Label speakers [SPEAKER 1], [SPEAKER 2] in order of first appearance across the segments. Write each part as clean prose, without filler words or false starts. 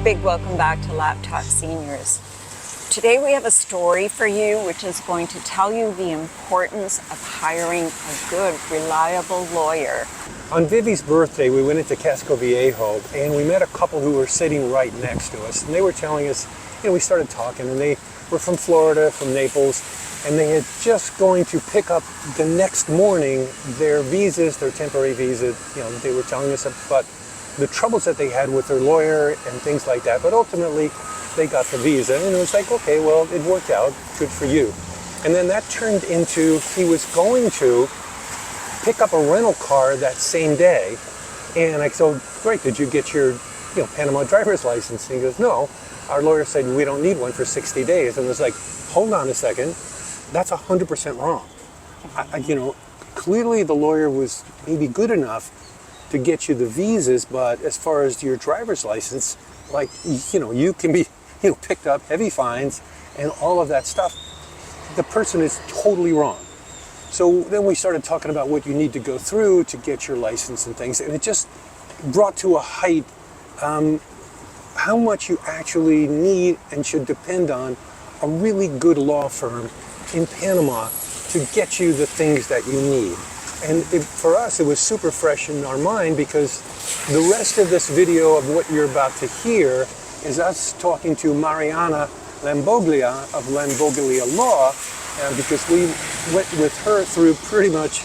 [SPEAKER 1] Big welcome back to Laptop Seniors. Today we have a story for you which is going to tell you the importance of hiring a good, reliable lawyer.
[SPEAKER 2] On Vivi's birthday, we went into Casco Viejo and we met a couple who were sitting right next to us. And they were telling us, we started talking, and they were from Florida, from Naples, and they had just going to pick up the next morning their visas, their temporary visas. They were telling us about the troubles that they had with their lawyer and things like that. But ultimately, they got the visa, and it was like, okay, well, it worked out. Good for you. And then that turned into he was going to pick up a rental car that same day. And I said, oh, great, did you get your Panama driver's license? And he goes, no. Our lawyer said we don't need one for 60 days. And it was like, hold on a second. That's 100% wrong. Clearly the lawyer was maybe good enough to get you the visas, but as far as your driver's license, you can be picked up, heavy fines, and all of that stuff. The person is totally wrong. So then we started talking about what you need to go through to get your license and things, and it just brought to a height how much you actually need and should depend on a really good law firm in Panama to get you the things that you need. And for us, it was super fresh in our mind because the rest of this video of what you're about to hear is us talking to Mariana Lamboglia of Lamboglia Law, because we went with her through pretty much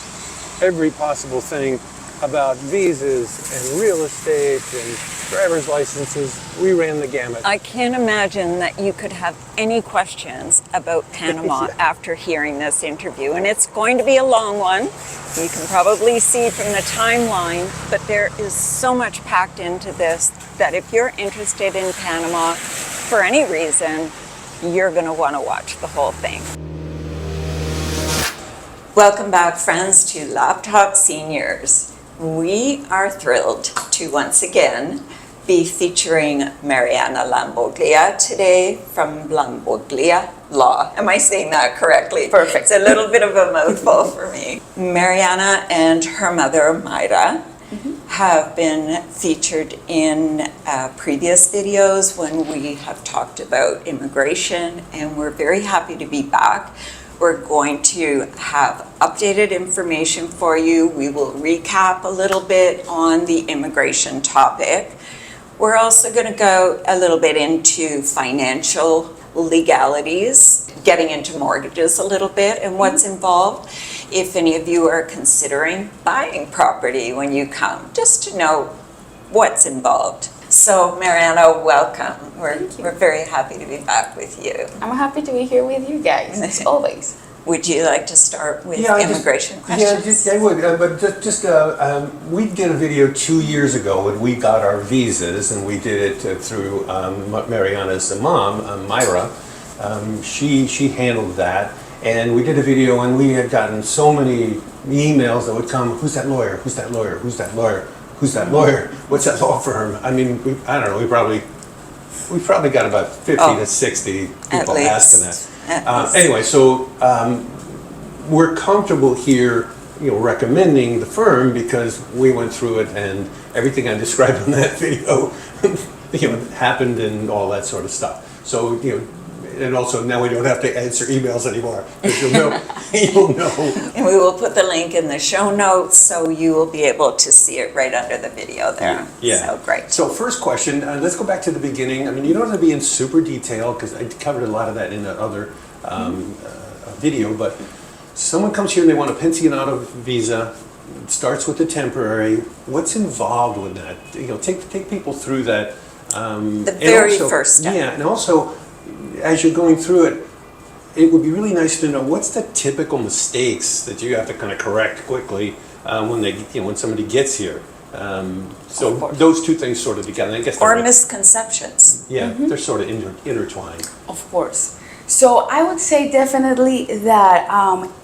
[SPEAKER 2] every possible thing about visas and real estate and driver's licenses. We ran the gamut.
[SPEAKER 1] I can't imagine that you could have any questions about Panama after hearing this interview. And it's going to be a long one. You can probably see from the timeline, but there is so much packed into this that if you're interested in Panama for any reason, you're going to want to watch the whole thing. Welcome back, friends, to Laptop Seniors. We are thrilled to once again be featuring Mariana Lamboglia today from Lamboglia Law. Am I saying that correctly?
[SPEAKER 3] Perfect.
[SPEAKER 1] It's a little bit of a mouthful for me. Mariana and her mother, Mayra, have been featured in previous videos when we have talked about immigration, and we're very happy to be back. We're going to have updated information for you. We will recap a little bit on the immigration topic. We're also going to go a little bit into financial legalities, getting into mortgages a little bit and what's involved. If any of you are considering buying property when you come, just to know what's involved. So, Mariana, welcome. We're very happy to be back with you.
[SPEAKER 3] I'm happy to be here with you guys, as always.
[SPEAKER 1] Would you like to start with immigration questions?
[SPEAKER 2] Yeah, I would. But we did a video 2 years ago when we got our visas, and we did it through Mariana's mom, Mayra. She handled that, and we did a video, and we had gotten so many emails that would come. Who's that lawyer? Who's that lawyer? Who's that lawyer? Who's that lawyer? What's that law firm? I mean, I don't know. We probably got about 50 to 60 people asking that. Anyway, so we're comfortable here, recommending the firm because we went through it, and everything I described in that video, happened and all that sort of stuff. So and also now we don't have to answer emails anymore, because you'll know. And
[SPEAKER 1] we will put the link in the show notes, so you will be able to see it right under the video there.
[SPEAKER 2] Yeah.
[SPEAKER 1] So great.
[SPEAKER 2] So first question, let's go back to the beginning. I mean, you don't have to be in super detail, because I covered a lot of that in the other video, but someone comes here and they want a Pensionado visa. It starts with the temporary. What's involved with that? Take people through that.
[SPEAKER 1] The very first step.
[SPEAKER 2] Yeah, and also, as you're going through it, it would be really nice to know what's the typical mistakes that you have to kind of correct quickly when somebody gets here. So those two things sort of together. I guess
[SPEAKER 1] misconceptions.
[SPEAKER 2] Yeah, they're sort of intertwined.
[SPEAKER 3] Of course. So I would say definitely that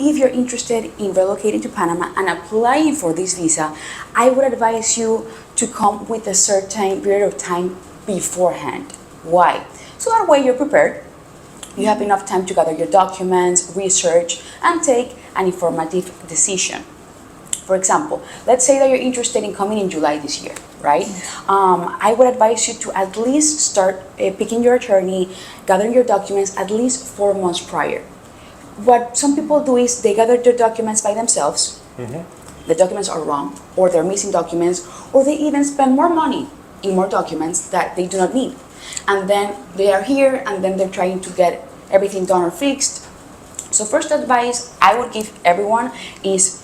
[SPEAKER 3] if you're interested in relocating to Panama and applying for this visa, I would advise you to come with a certain period of time beforehand. Why? So that way you're prepared. You have enough time to gather your documents, research, and take an informative decision. For example, let's say that you're interested in coming in July this year, right? I would advise you to at least start picking your attorney, gathering your documents at least 4 months prior. What some people do is they gather their documents by themselves. The documents are wrong, or they're missing documents, or they even spend more money in more documents that they do not need. And then they are here, and then they're trying to get everything done or fixed. So first advice I would give everyone is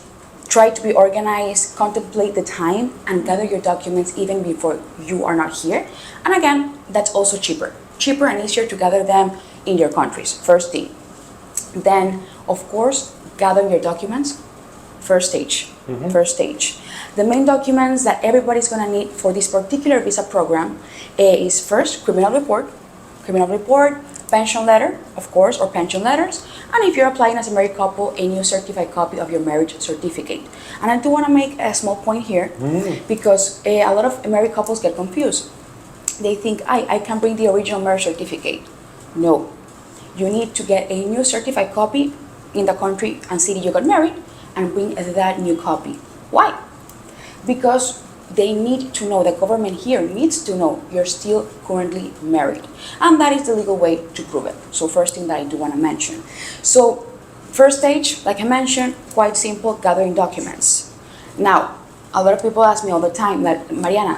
[SPEAKER 3] try to be organized, contemplate the time, and gather your documents even before you are not here. And again, that's also cheaper and easier to gather them in your countries, first thing. Then, of course, gather your documents, first stage. The main documents that everybody's gonna need for this particular visa program is first, criminal report, pension letter, of course, or pension letters, and if you're applying as a married couple, a new certified copy of your marriage certificate. And I do want to make a small point here, because a lot of married couples get confused. They think, I can bring the original marriage certificate. No, you need to get a new certified copy in the country and city you got married, and bring that new copy. Why? Because they need to know, the government here needs to know you're still currently married. And that is the legal way to prove it. So first thing that I do want to mention. So first stage, like I mentioned, quite simple, gathering documents. Now, a lot of people ask me all the time, like, Mariana,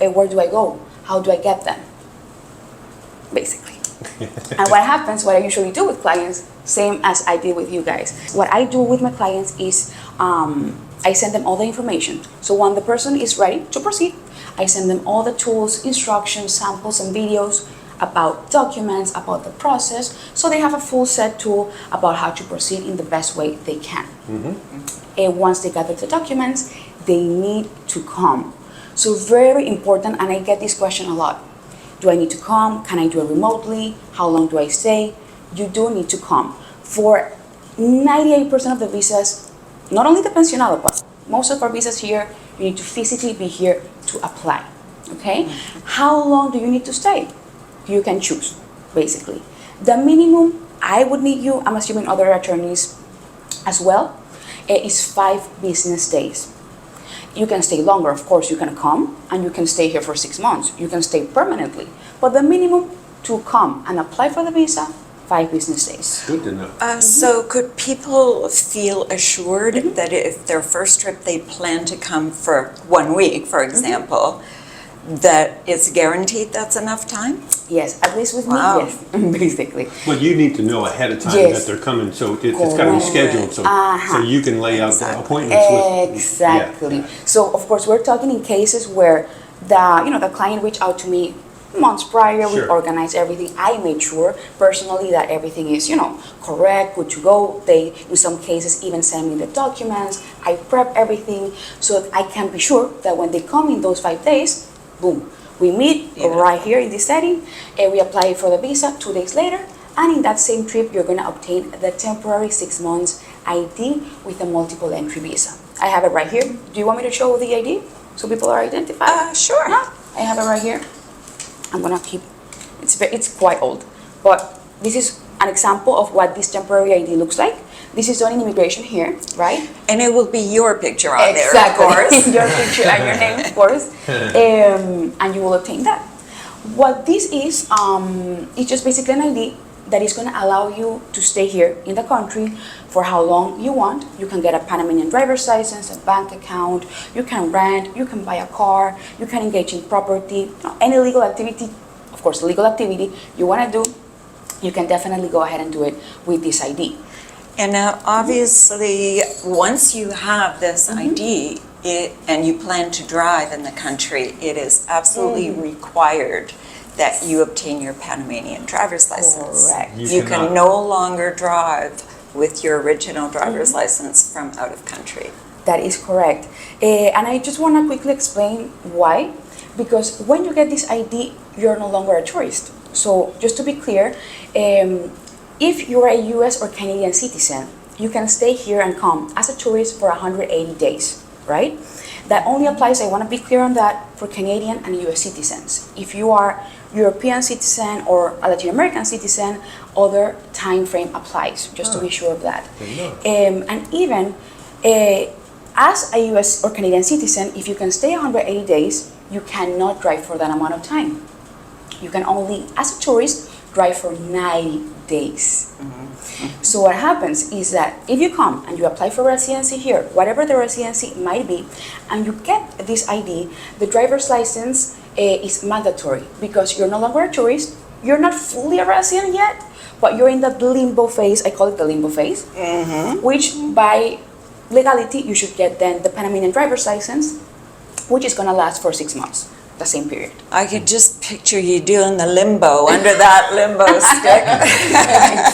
[SPEAKER 3] where do I go? How do I get them? Basically. And what happens, what I usually do with clients, same as I did with you guys. What I do with my clients is, I send them all the information. So when the person is ready to proceed, I send them all the tools, instructions, samples, and videos about documents, about the process, so they have a full set tool about how to proceed in the best way they can. And once they gather the documents, they need to come. So very important, and I get this question a lot. Do I need to come? Can I do it remotely? How long do I stay? You do need to come. For 98% of the visas, not only the Pensionado, but most of our visas here, you need to physically be here to apply, okay? How long do you need to stay? You can choose, basically. The minimum I would need you, I'm assuming other attorneys as well, is 5 business days. You can stay longer, of course, you can come and you can stay here for 6 months. You can stay permanently, but the minimum to come and apply for the visa, 5 business days.
[SPEAKER 2] Good to know.
[SPEAKER 1] So could people feel assured that if their first trip they plan to come for 1 week, for example, that it's guaranteed that's enough time?
[SPEAKER 3] Yes, at least with
[SPEAKER 1] Wow.
[SPEAKER 3] me, yes, basically.
[SPEAKER 2] Well, you need to know ahead of time
[SPEAKER 3] Yes.
[SPEAKER 2] that they're coming, so it's got to be scheduled, so you can lay out the appointments with.
[SPEAKER 3] Exactly.
[SPEAKER 2] Yeah.
[SPEAKER 3] So of course we're talking in cases where the client reached out to me months prior. We
[SPEAKER 2] Sure.
[SPEAKER 3] organized everything. I made sure personally that everything is correct, good to go. They in some cases even send me the documents. I prep everything so that I can be sure that when they come in those 5 days, boom, we meet right here in this setting, and we apply for the visa 2 days later, and in that same trip you're going to obtain the temporary 6 months ID with a multiple entry visa. I have it right here. Do you want me to show the ID so people are identified?
[SPEAKER 1] Sure.
[SPEAKER 3] Yeah, I have it right here. I'm gonna keep, it's quite old, but this is an example of what this temporary ID looks like. This is done in immigration here, right?
[SPEAKER 1] And it will be your picture on there, of
[SPEAKER 3] Exactly.
[SPEAKER 1] course.
[SPEAKER 3] Your picture and your name, of course. And you will obtain that. What this is just basically an ID that is going to allow you to stay here in the country for how long you want. You can get a Panamanian driver's license, a bank account, you can rent, you can buy a car, you can engage in property, any legal activity, of course, legal activity you want to do, you can definitely go ahead and do it with this ID.
[SPEAKER 1] And now, obviously, once you have this ID and you plan to drive in the country, it is absolutely required that you obtain your Panamanian driver's license.
[SPEAKER 3] Correct.
[SPEAKER 1] You can no longer drive with your original driver's license from out of country.
[SPEAKER 3] That is correct. And I just want to quickly explain why. Because when you get this ID, you're no longer a tourist. So just to be clear, if you're a US or Canadian citizen, you can stay here and come as a tourist for 180 days, right? That only applies, I want to be clear on that, for Canadian and US citizens. If you are European citizen or a Latin American citizen, other time frame applies, just to be sure of that. And even As a US or Canadian citizen, if you can stay 180 days, you cannot drive for that amount of time. You can only, as a tourist, drive for 90 days. So what happens is that if you come and you apply for residency here, whatever the residency might be, and you get this ID, the driver's license is mandatory because you're no longer a tourist, you're not fully a resident yet, but you're in that limbo phase. I call it the limbo phase, which by legality you should get then the Panamanian driver's license, which is going to last for 6 months, the same period.
[SPEAKER 1] I could just picture you doing the limbo under that limbo stick.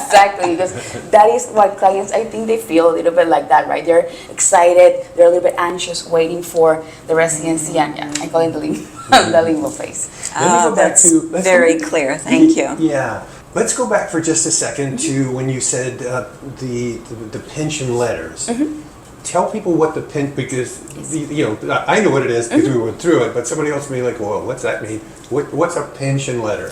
[SPEAKER 3] Exactly, because that is what clients, I think they feel a little bit like that, right? They're excited, they're a little bit anxious, waiting for the residency, and yeah, I call it the limbo phase.
[SPEAKER 4] Let me go back
[SPEAKER 1] That's
[SPEAKER 4] to- let's
[SPEAKER 1] very
[SPEAKER 4] go-
[SPEAKER 1] clear, thank you.
[SPEAKER 4] Yeah. Let's go back for just a second to when you said the pension letters. Tell people what because I know what it is because we went through it, but somebody else may be like, well, what's that mean? What's a pension letter?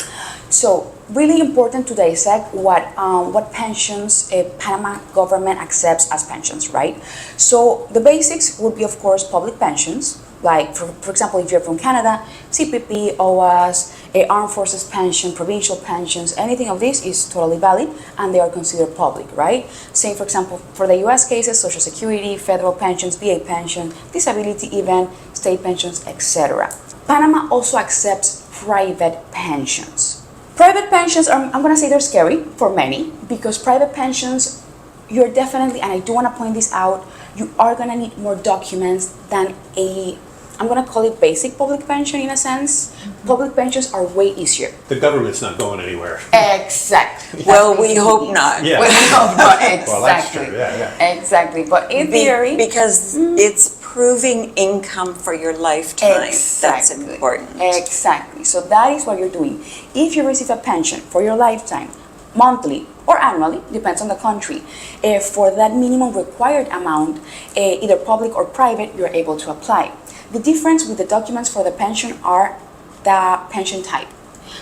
[SPEAKER 3] So really important to dissect what pensions Panama government accepts as pensions, right? So the basics would be, of course, public pensions. Like, for example, if you're from Canada, CPP, OAS, Armed Forces pension, provincial pensions, anything of this is totally valid and they are considered public, right? Same, for example, for the US cases, Social Security, federal pensions, VA pension, disability even, state pensions, etc. Panama also accepts private pensions. Private pensions, I'm going to say they're scary for many because private pensions, you're definitely, and I do want to point this out, you are going to need more documents than I'm going to call it basic public pension in a sense. Public pensions are way easier.
[SPEAKER 4] The government's not going anywhere.
[SPEAKER 3] Exactly.
[SPEAKER 1] Well, we hope not.
[SPEAKER 4] Yeah.
[SPEAKER 3] We hope not. Exactly.
[SPEAKER 4] Well, that's true. Yeah.
[SPEAKER 3] Exactly. But in theory,
[SPEAKER 1] Because it's proving income for your lifetime. That's
[SPEAKER 3] Exactly.
[SPEAKER 1] important.
[SPEAKER 3] Exactly. So that is what you're doing. If you receive a pension for your lifetime, monthly or annually, depends on the country, for that minimum required amount, either public or private, you're able to apply. The difference with the documents for the pension are the pension type.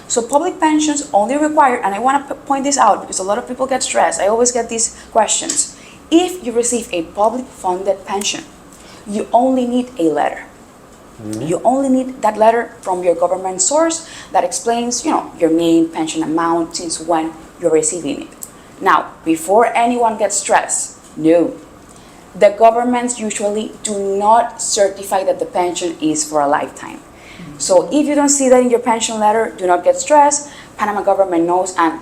[SPEAKER 3] So public pensions only require, and I want to point this out because a lot of people get stressed. I always get these questions. If you receive a public funded pension, you only need a letter. You only need that letter from your government source that explains, your name, pension amount, since when you're receiving it. Now, before anyone gets stressed, no. The governments usually do not certify that the pension is for a lifetime. So if you don't see that in your pension letter, do not get stressed. Panama government knows, and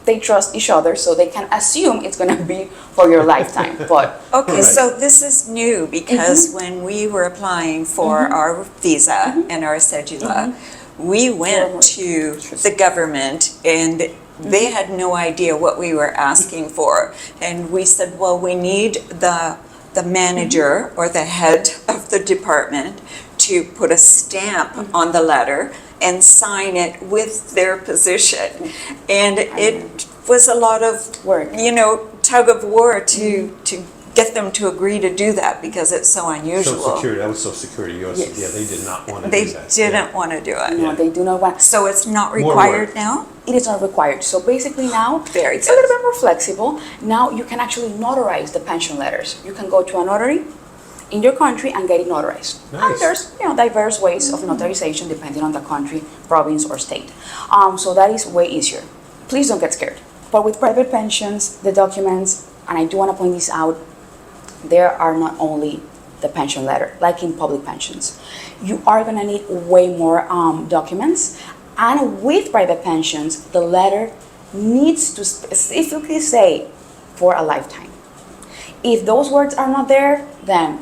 [SPEAKER 3] they trust each other, so they can assume it's going to be for your lifetime. But
[SPEAKER 1] Okay,
[SPEAKER 4] Right.
[SPEAKER 1] so this is new because when we were applying for our visa and our Cedula, we went to the government and they had no idea what we were asking for. And we said, well, we need the manager or the head of the department to put a stamp on the letter and sign it with their position. And it was a lot of
[SPEAKER 3] Work.
[SPEAKER 1] tug of war to get them to agree to do that because it's so unusual.
[SPEAKER 4] Social Security, that was Social Security. US,
[SPEAKER 3] Yes.
[SPEAKER 4] Yeah, they did not want to
[SPEAKER 1] They
[SPEAKER 4] do that.
[SPEAKER 1] didn't want to do it.
[SPEAKER 3] no, they do not want.
[SPEAKER 1] So it's not
[SPEAKER 4] More
[SPEAKER 1] required
[SPEAKER 4] work.
[SPEAKER 1] now?
[SPEAKER 3] It is not required. So basically now,
[SPEAKER 1] Very
[SPEAKER 3] it's
[SPEAKER 1] good.
[SPEAKER 3] a little bit more flexible. Now you can actually notarize the pension letters. You can go to a notary in your country and get it notarized.
[SPEAKER 4] Nice.
[SPEAKER 3] And there's diverse ways of notarization depending on the country, province, or state. So that is way easier. Please don't get scared. But with private pensions, the documents, and I do want to point this out, there are not only the pension letter, like in public pensions. You are going to need way more documents. And with private pensions, the letter needs to specifically say for a lifetime. If those words are not there, then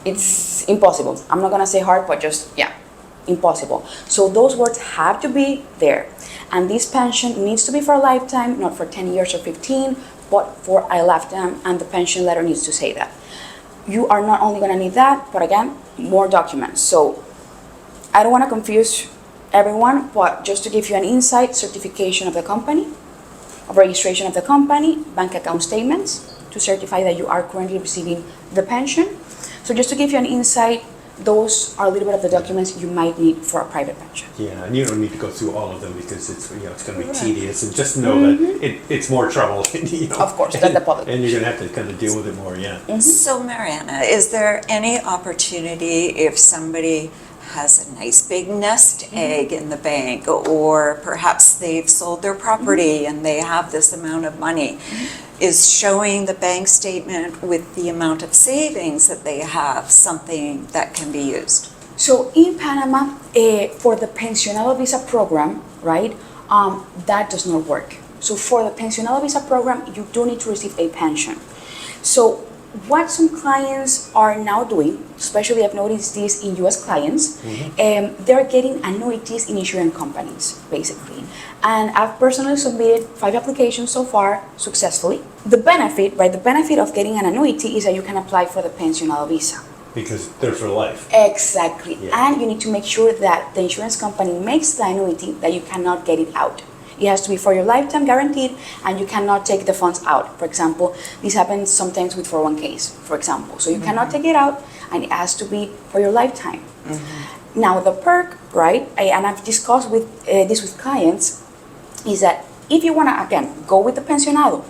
[SPEAKER 3] it's impossible. I'm not going to say hard, but just, impossible. So those words have to be there. And this pension needs to be for a lifetime, not for 10 years or 15, but for a lifetime, and the pension letter needs to say that. You are not only going to need that, but again, more documents. So I don't want to confuse everyone, but just to give you an insight, certification of the company, registration of the company, bank account statements to certify that you are currently receiving the pension. So just to give you an insight, those are a little bit of the documents you might need for a private pension.
[SPEAKER 4] Yeah, and you don't need to go through all of them because it's it's going to be tedious, and just know that it's more trouble.
[SPEAKER 3] Of course, than the public.
[SPEAKER 4] And you're going to have to kind of deal with it more. Yeah.
[SPEAKER 1] So Mariana, is there any opportunity if somebody has a nice big nest egg in the bank, or perhaps they've sold their property and they have this amount of money, is showing the bank statement with the amount of savings that they have something that can be used?
[SPEAKER 3] So in Panama, for the Pensionado visa program, right, that does not work. So for the Pensionado visa program, you do need to receive a pension. So what some clients are now doing, especially I've noticed this in US clients, they're getting annuities in insurance companies, basically. And I've personally submitted 5 applications so far successfully. The benefit, right, the benefit of getting an annuity is that you can apply for the Pensionado visa.
[SPEAKER 4] Because they're for life.
[SPEAKER 3] Exactly.
[SPEAKER 4] Yeah.
[SPEAKER 3] And you need to make sure that the insurance company makes the annuity that you cannot get it out. It has to be for your lifetime guaranteed, and you cannot take the funds out. For example, this happens sometimes with 401ks, for example. So you cannot take it out, and it has to be for your lifetime. Now the perk, right, and I've discussed this with clients, is that if you want to, again, go with the Pensionado,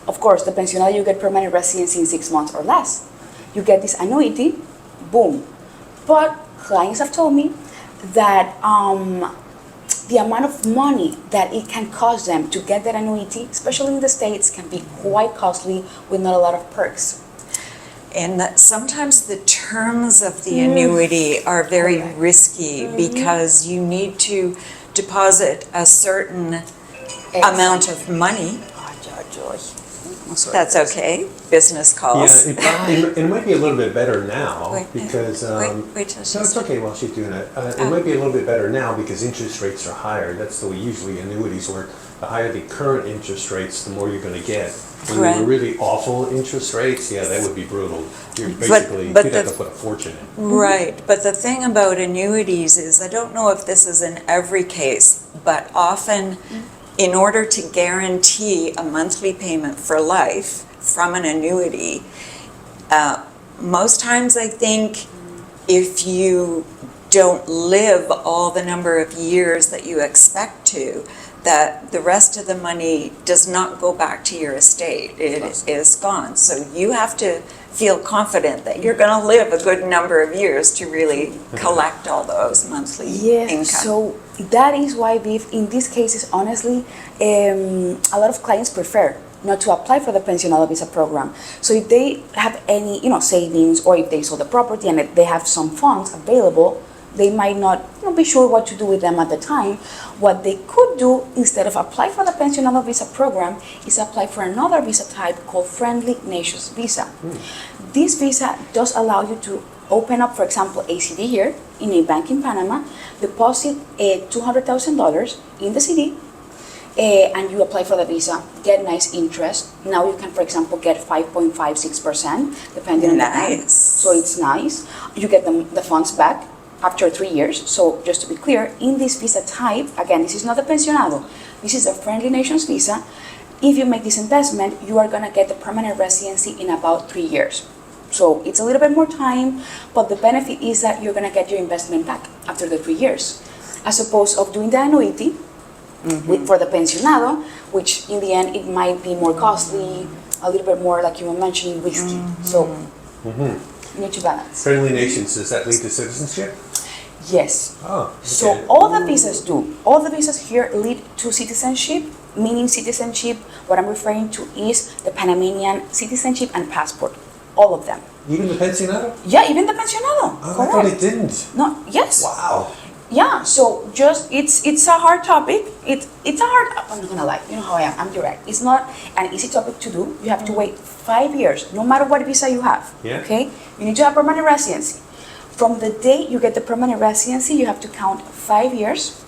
[SPEAKER 3] of course, the Pensionado, you get permanent residency in 6 months or less. You get this annuity, boom. But clients have told me that the amount of money that it can cost them to get that annuity, especially in the States, can be quite costly with not a lot of perks.
[SPEAKER 1] And that sometimes the terms of the annuity are very risky because you need to deposit a certain amount of money. That's okay. Business calls.
[SPEAKER 4] Yeah, it might be a little bit better now
[SPEAKER 1] Wait,
[SPEAKER 4] because
[SPEAKER 1] wait till
[SPEAKER 4] no,
[SPEAKER 1] she's
[SPEAKER 4] it's okay while she's doing that. It might be a little bit better now because interest rates are higher. That's the way usually annuities work. The higher the current interest rates, the more you're going to get. When
[SPEAKER 1] Right.
[SPEAKER 4] they were really awful interest rates, yeah, that would be brutal. You're
[SPEAKER 1] But
[SPEAKER 4] basically you'd have
[SPEAKER 1] the-
[SPEAKER 4] to put a fortune in.
[SPEAKER 1] Right, but the thing about annuities is, I don't know if this is in every case, but often in order to guarantee a monthly payment for life from an annuity, most times I think if you don't live all the number of years that you expect to, that the rest of the money does not go back to your estate. It is gone. So you have to feel confident that you're going to live a good number of years to really collect all those monthly
[SPEAKER 3] Yes,
[SPEAKER 1] income.
[SPEAKER 3] so that is why in these cases, honestly, a lot of clients prefer not to apply for the Pensionado visa program. So if they have any, savings, or if they sold the property and if they have some funds available, they might not be sure what to do with them at the time. What they could do instead of apply for the Pensionado visa program is apply for another visa type called Friendly Nations visa. This visa does allow you to open up, for example, a CD here in a bank in Panama, deposit $200,000 in the CD, and you apply for the visa, get nice interest. Now you can, for example, get 5.56% depending on the bank.
[SPEAKER 1] Nice.
[SPEAKER 3] So it's nice. You get the funds back after 3 years. So just to be clear, in this visa type, again, this is not the Pensionado, this is a Friendly Nations visa. If you make this investment, you are going to get the permanent residency in about 3 years. So it's a little bit more time, but the benefit is that you're going to get your investment back after the 3 years, as opposed of doing the annuity for the Pensionado, which in the end it might be more costly, a little bit more, like you were mentioning, risky. So you need to balance.
[SPEAKER 4] Friendly Nations, does that lead to citizenship?
[SPEAKER 3] Yes.
[SPEAKER 4] Oh, okay.
[SPEAKER 3] So all the visas do. All the visas here lead to citizenship, meaning citizenship, what I'm referring to is the Panamanian citizenship and passport. All of them.
[SPEAKER 4] Even the Pensionado?
[SPEAKER 3] Yeah, even the Pensionado.
[SPEAKER 4] Oh, I thought it
[SPEAKER 3] Correct.
[SPEAKER 4] didn't.
[SPEAKER 3] No, yes.
[SPEAKER 4] Wow.
[SPEAKER 3] Yeah, so just, it's a hard topic. It's a hard, I'm not gonna lie, you know how I am, I'm direct. It's not an easy topic to do. You have to wait 5 years, no matter what visa you have.
[SPEAKER 4] Yeah.
[SPEAKER 3] Okay? You need to have permanent residency. From the day you get the permanent residency, you have to count 5 years,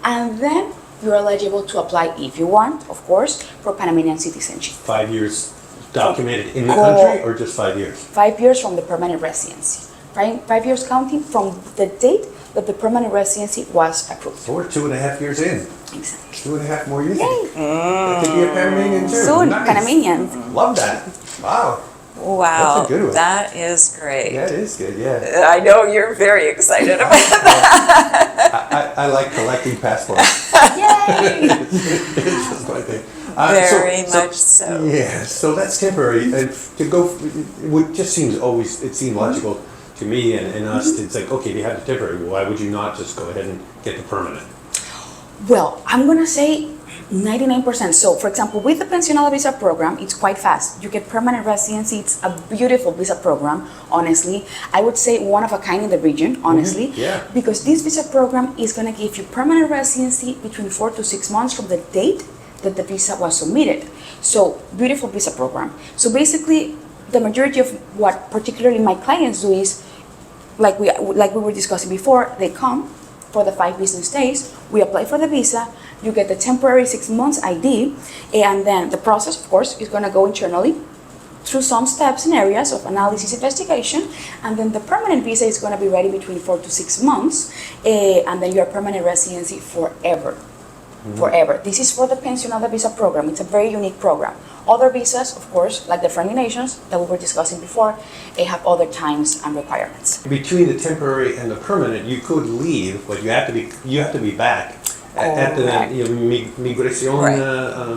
[SPEAKER 3] and then you're eligible to apply, if you want, of course, for Panamanian citizenship.
[SPEAKER 4] 5 years documented in the
[SPEAKER 3] Go-
[SPEAKER 4] country, or just 5 years?
[SPEAKER 3] 5 years from the permanent residency. 5 years counting from the date that the permanent residency was approved.
[SPEAKER 4] So we're 2.5 years in.
[SPEAKER 3] Exactly.
[SPEAKER 4] 2.5 more years.
[SPEAKER 3] Yay!
[SPEAKER 4] That could be a Panamanian too.
[SPEAKER 3] Soon,
[SPEAKER 4] Nice.
[SPEAKER 3] Panamanians.
[SPEAKER 4] Love that. Wow.
[SPEAKER 1] Wow,
[SPEAKER 4] That's a good one.
[SPEAKER 1] that is great.
[SPEAKER 4] Yeah, it is good, yeah.
[SPEAKER 1] I know you're very excited about that.
[SPEAKER 4] I like collecting passports.
[SPEAKER 3] Yay!
[SPEAKER 4] It's just my thing.
[SPEAKER 1] Very much so.
[SPEAKER 4] Yeah, so that's temporary. And to go, it just seems always, it seemed logical to me and us. It's like, okay, if you have the temporary, why would you not just go ahead and get the permanent?
[SPEAKER 3] Well, I'm gonna say 99%. So, for example, with the Pensionado visa program, it's quite fast. You get permanent residency. It's a beautiful visa program, honestly. I would say one of a kind in the region, honestly.
[SPEAKER 4] Yeah.
[SPEAKER 3] Because this visa program is gonna give you permanent residency between 4 to 6 months from the date that the visa was submitted. So, beautiful visa program. So basically, the majority of what particularly my clients do is, like we were discussing before, they come for the 5 business days, we apply for the visa, you get the temporary 6 months ID, and then the process, of course, is gonna go internally through some steps and areas of analysis, investigation, and then the permanent visa is gonna be ready between 4 to 6 months, and then your permanent residency forever. Forever. This is for the Pensionado visa program. It's a very unique program. Other visas, of course, like the friendly nations that we were discussing before, they have other times and requirements.
[SPEAKER 4] Between the temporary and the permanent, you could leave, but you have to be back at the migration
[SPEAKER 1] Right.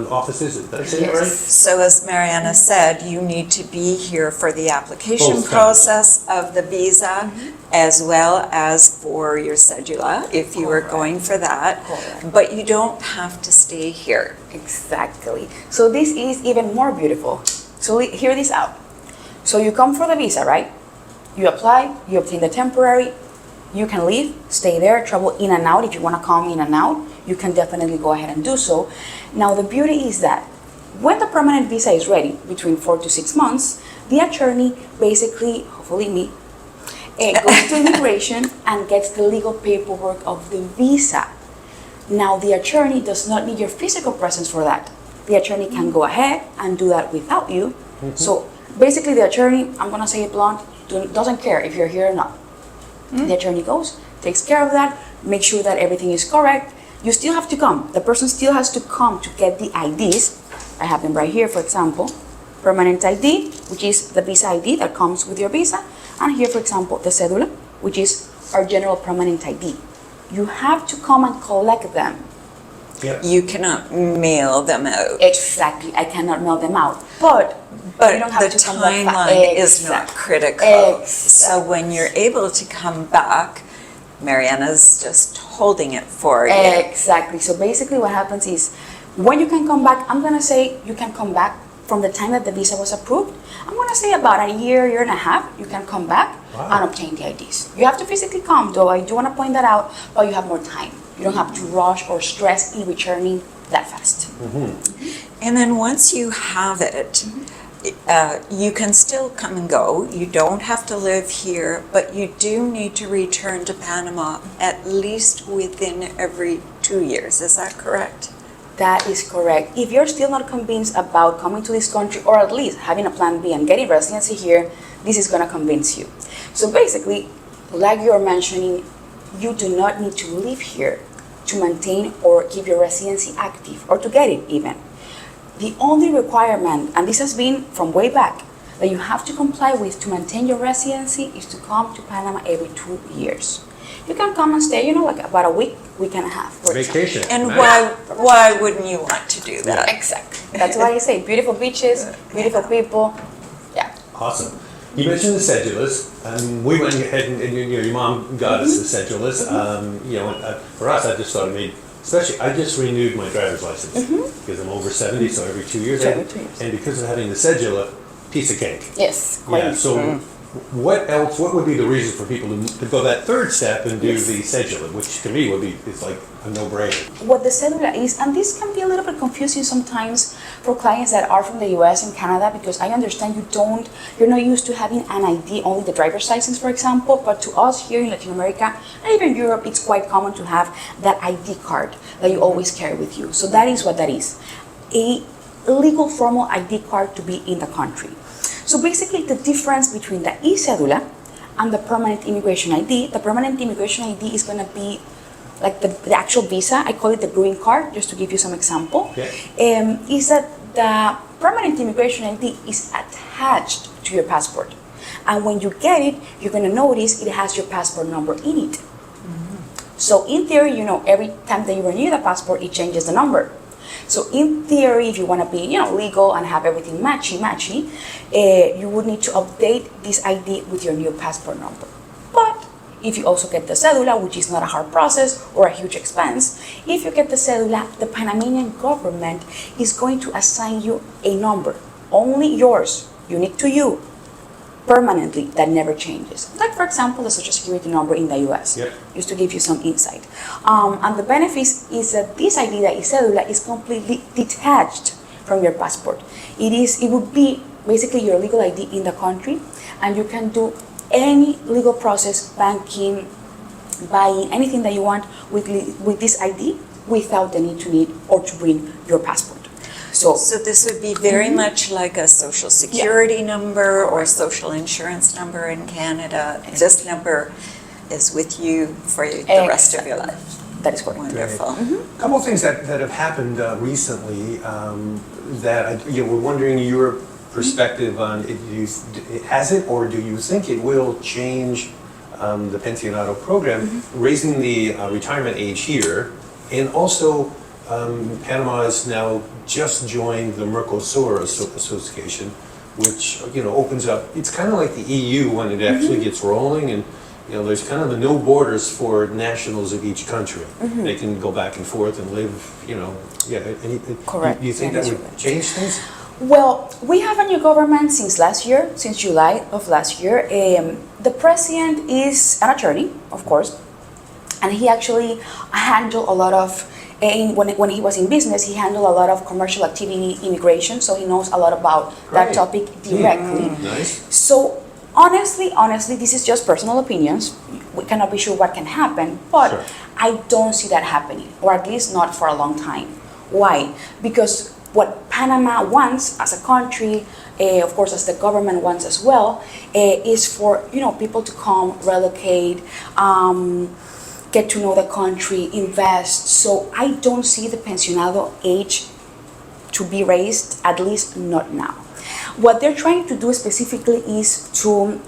[SPEAKER 4] offices. Did I say that
[SPEAKER 3] Yes.
[SPEAKER 4] right?
[SPEAKER 1] So as Mariana said, you need to be here for the application
[SPEAKER 4] Both times.
[SPEAKER 1] process of the visa as well as for your cedula, if you are going for that.
[SPEAKER 3] Correct.
[SPEAKER 1] But you don't have to stay here.
[SPEAKER 3] Exactly. So this is even more beautiful. So hear this out. So you come for the visa, right? You apply, you obtain the temporary, you can leave, stay there, travel in and out. If you want to come in and out, you can definitely go ahead and do so. Now the beauty is that when the permanent visa is ready, between 4 to 6 months, the attorney basically, hopefully me, goes to immigration and gets the legal paperwork of the visa. Now, the attorney does not need your physical presence for that. The attorney can go ahead and do that without you. So, basically, the attorney, I'm going to say it blunt, doesn't care if you're here or not. The attorney goes, takes care of that, makes sure that everything is correct. You still have to come. The person still has to come to get the IDs. I have them right here, for example. Permanent ID, which is the visa ID that comes with your visa. And here, for example, the Cedula, which is our general permanent ID. You have to come and collect them.
[SPEAKER 4] Yep.
[SPEAKER 1] You cannot mail them out.
[SPEAKER 3] Exactly, I cannot mail them out. But you don't have
[SPEAKER 1] the
[SPEAKER 3] to come back
[SPEAKER 1] timeline is not
[SPEAKER 3] Exactly.
[SPEAKER 1] critical.
[SPEAKER 3] Exactly.
[SPEAKER 1] So when you're able to come back, Mariana's just holding it for you.
[SPEAKER 3] Exactly. So basically what happens is, when you can come back, I'm going to say you can come back from the time that the visa was approved. I'm going to say about a year and a half, you can come back and obtain the IDs. You have to physically come, though. I do want to point that out, but you have more time. You don't have to rush or stress in returning that fast.
[SPEAKER 1] And then once you have it, you can still come and go. You don't have to live here, but you do need to return to Panama at least within every 2 years. Is that correct?
[SPEAKER 3] That is correct. If you're still not convinced about coming to this country, or at least having a plan B and getting residency here, this is going to convince you. So basically, like you're mentioning, you do not need to live here to maintain or keep your residency active, or to get it even. The only requirement, and this has been from way back, that you have to comply with to maintain your residency is to come to Panama every 2 years. You can come and stay, like about a week and a half. for example.
[SPEAKER 4] Vacation.
[SPEAKER 1] And
[SPEAKER 4] Nice.
[SPEAKER 1] why wouldn't you want to do that?
[SPEAKER 3] Exactly. That's why I say beautiful beaches, beautiful people. Yeah.
[SPEAKER 4] Awesome. You mentioned the cedulas. We went ahead and your mom got us the cedulas. For us, I just thought it made, especially, I just renewed my driver's license because I'm over 70, so every 2 years.
[SPEAKER 3] Every 2 years.
[SPEAKER 4] And because of having the cedula, piece of cake.
[SPEAKER 3] Yes. Quite
[SPEAKER 4] Yeah. So, what else? What would be the reason for people to go that third step and do the cedula, which to me it's like a no-brainer.
[SPEAKER 3] what the Cedula is, and this can be a little bit confusing sometimes for clients that are from the US and Canada, because I understand you're not used to having an ID, only the driver's license, for example, but to us here in Latin America and even Europe, it's quite common to have that ID card that you always carry with you. So that is what that is, a legal formal ID card to be in the country. So basically the difference between the e-Cedula and the permanent immigration ID, the permanent immigration ID is going to be like the actual visa. I call it the green card, just to give you some example.
[SPEAKER 4] Okay.
[SPEAKER 3] Is that the permanent immigration ID is attached to your passport. And when you get it, you're going to notice it has your passport number in it. So in theory, every time that you renew the passport, it changes the number. So in theory, if you want to be, legal and have everything matchy, you would need to update this ID with your new passport number. But if you also get the Cedula, which is not a hard process or a huge expense, if you get the Cedula, the Panamanian government is going to assign you a number, only yours, unique to you, permanently, that never changes. Like, for example, the Social Security number in the US, just to give you some insight. And the benefit is that this ID, that is Cedula, is completely detached from your passport. It would be basically your legal ID in the country, and you can do any legal process, banking, buying, anything that you want with this ID without the need to bring your passport. So
[SPEAKER 1] this would be very much like a social security number or social insurance number in Canada. This number is with you for the rest of your life.
[SPEAKER 3] That is correct.
[SPEAKER 1] Wonderful.
[SPEAKER 4] A couple of things that have happened recently that we're wondering your perspective on has it, or do you think it will change the Pensionado program, raising the retirement age here, and also Panama has now just joined the Mercosur Association, which opens up. It's kind of like the EU when it actually gets rolling, and there's kind of the no borders for nationals of each country. They can go back and forth and live.
[SPEAKER 3] Correct.
[SPEAKER 4] Do you think that would change things?
[SPEAKER 3] Well, we have a new government since last year, since July of last year. The president is an attorney, of course, and he actually handled a lot of, when he was in business, he handled a lot of commercial activity, immigration, so he knows a lot about that topic directly.
[SPEAKER 4] Nice.
[SPEAKER 3] So honestly, this is just personal opinions. We cannot be sure what can happen, but I don't see that happening, or at least not for a long time. Why? Because what Panama wants as a country, of course, as the government wants as well, is for people to come, relocate, get to know the country, invest. So I don't see the pensionado age to be raised, at least not now. What they're trying to do specifically is to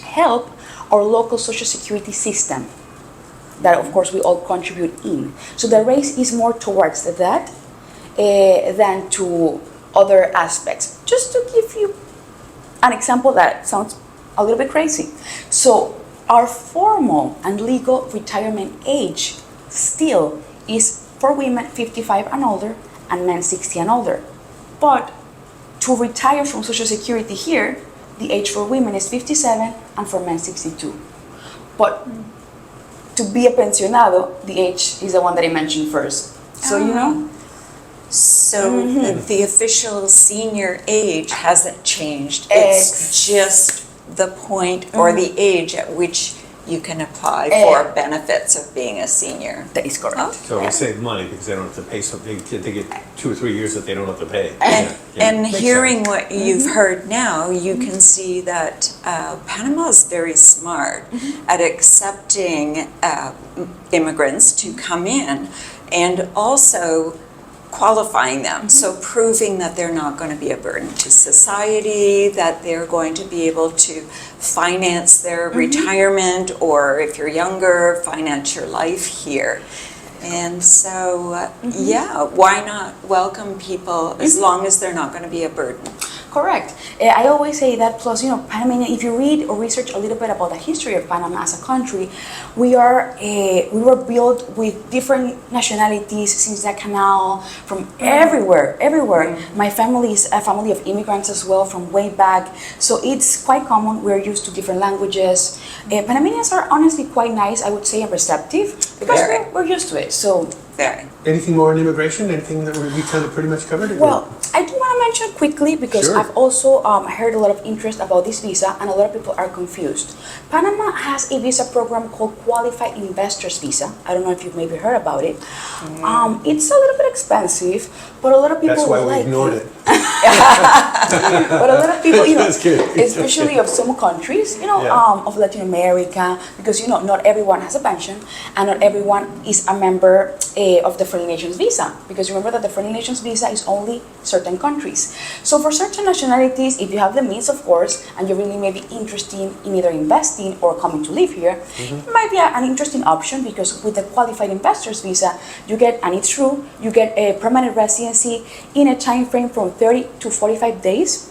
[SPEAKER 3] help our local social security system that, of course, we all contribute in. So the raise is more towards that than to other aspects. Just to give you an example that sounds a little bit crazy. So our formal and legal retirement age still is for women 55 and older and men 60 and older. But to retire from Social Security here, the age for women is 57 and for men 62. But to be a pensionado, the age is the one that I mentioned first. So
[SPEAKER 1] So the official senior age hasn't changed. It's just the point or the age at which you can apply for benefits of being a senior.
[SPEAKER 3] That is correct.
[SPEAKER 4] So we save money because they don't have to pay something. They get 2 or 3 years that they don't have to pay.
[SPEAKER 1] And hearing what you've heard now, you can see that Panama is very smart at accepting immigrants to come in and also qualifying them, so proving that they're not going to be a burden to society, that they're going to be able to finance their retirement, or if you're younger, finance your life here. And so, why not welcome people as long as they're not going to be a burden?
[SPEAKER 3] Correct. I always say that. Plus, Panamanian. If you read or research a little bit about the history of Panama as a country, we were built with different nationalities since the Canal, from everywhere. My family is a family of immigrants as well from way back, so it's quite common. We're used to different languages. Panamanians are honestly quite nice, I would say, and receptive because we're used to it. So.
[SPEAKER 1] Very.
[SPEAKER 4] Anything more on immigration? Anything that we kind of pretty much covered?
[SPEAKER 3] Well, I do want to mention quickly because I've also heard a lot of interest about this visa, and a lot of people are confused. Panama has a visa program called Qualified Investors Visa. I don't know if you've maybe heard about it. It's a little bit expensive, but a lot of people
[SPEAKER 4] That's why
[SPEAKER 3] like
[SPEAKER 4] we ignored it.
[SPEAKER 3] But a lot of people,
[SPEAKER 4] That's good.
[SPEAKER 3] especially of some countries, of Latin America, because not everyone has a pension, and not everyone is a member of the Friendly Nations visa. Because remember that the Friendly Nations visa is only certain countries. nationalities. So for certain nationalities, if you have the means, of course, and you're really maybe interested in either investing or coming to live here, it might be an interesting option, because with the qualified investors visa, you get, and it's true, you get a permanent residency in a time frame from 30 to 45 days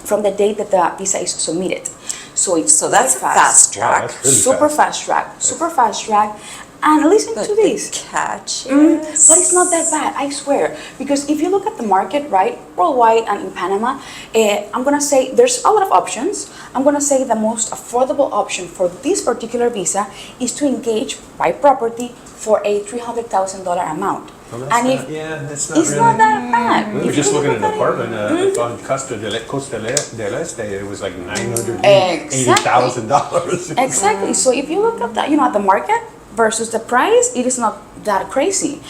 [SPEAKER 3] from the date that the visa is submitted. So it's
[SPEAKER 1] So that's a
[SPEAKER 3] quite
[SPEAKER 1] fast
[SPEAKER 4] Wow,
[SPEAKER 1] track.
[SPEAKER 4] that's really
[SPEAKER 3] super
[SPEAKER 4] fast.
[SPEAKER 3] super fast track. And listen
[SPEAKER 1] But
[SPEAKER 3] to
[SPEAKER 1] the
[SPEAKER 3] this.
[SPEAKER 1] catch
[SPEAKER 3] But it's not that bad, I swear. Because if you look at the market, right, worldwide and in Panama, I'm gonna say there's a lot of options. I'm gonna say the most affordable option for this particular visa is to engage by property for a $300,000 amount.
[SPEAKER 4] Well, that's
[SPEAKER 3] And
[SPEAKER 4] not-
[SPEAKER 3] if
[SPEAKER 4] yeah, that's not
[SPEAKER 3] it's
[SPEAKER 4] really.
[SPEAKER 3] not that bad.
[SPEAKER 4] We were
[SPEAKER 3] If
[SPEAKER 4] just
[SPEAKER 3] you
[SPEAKER 4] looking at
[SPEAKER 3] look
[SPEAKER 4] an apartment on Costa del Este. It was like $980,000.
[SPEAKER 3] Exactly. So if you look at that, at the market versus the price, it is not that crazy.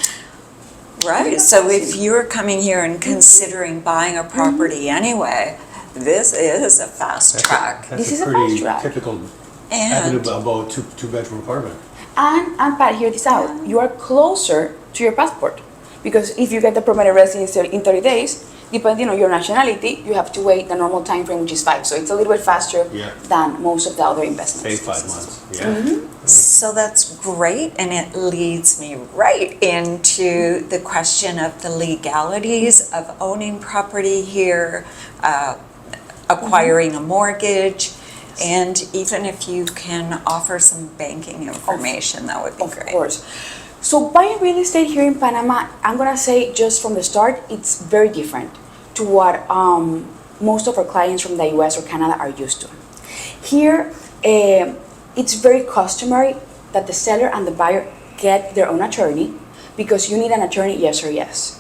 [SPEAKER 1] Right, so if you're coming here and considering buying a property anyway, this is a fast track.
[SPEAKER 3] This is
[SPEAKER 4] That's
[SPEAKER 3] a
[SPEAKER 4] a pretty
[SPEAKER 3] fast track.
[SPEAKER 4] typical
[SPEAKER 1] And
[SPEAKER 4] Avenue Balboa two-bedroom apartment.
[SPEAKER 3] And Pat, hear this out. You are closer to your passport, because if you get the permanent residency in 30 days, depending on your nationality, you have to wait the normal time frame, which is 5. So it's a little bit faster
[SPEAKER 4] Yeah.
[SPEAKER 3] than most of the other investments.
[SPEAKER 4] Say 5 months. Yeah.
[SPEAKER 1] so that's great, and it leads me right into the question of the legalities of owning property here, acquiring a mortgage, and even if you can offer some banking information, that would be
[SPEAKER 3] Of
[SPEAKER 1] great.
[SPEAKER 3] course. So buying real estate here in Panama, I'm gonna say just from the start, it's very different to what most of our clients from the US or Canada are used to. Here, it's very customary that the seller and the buyer get their own attorney, because you need an attorney, yes or yes.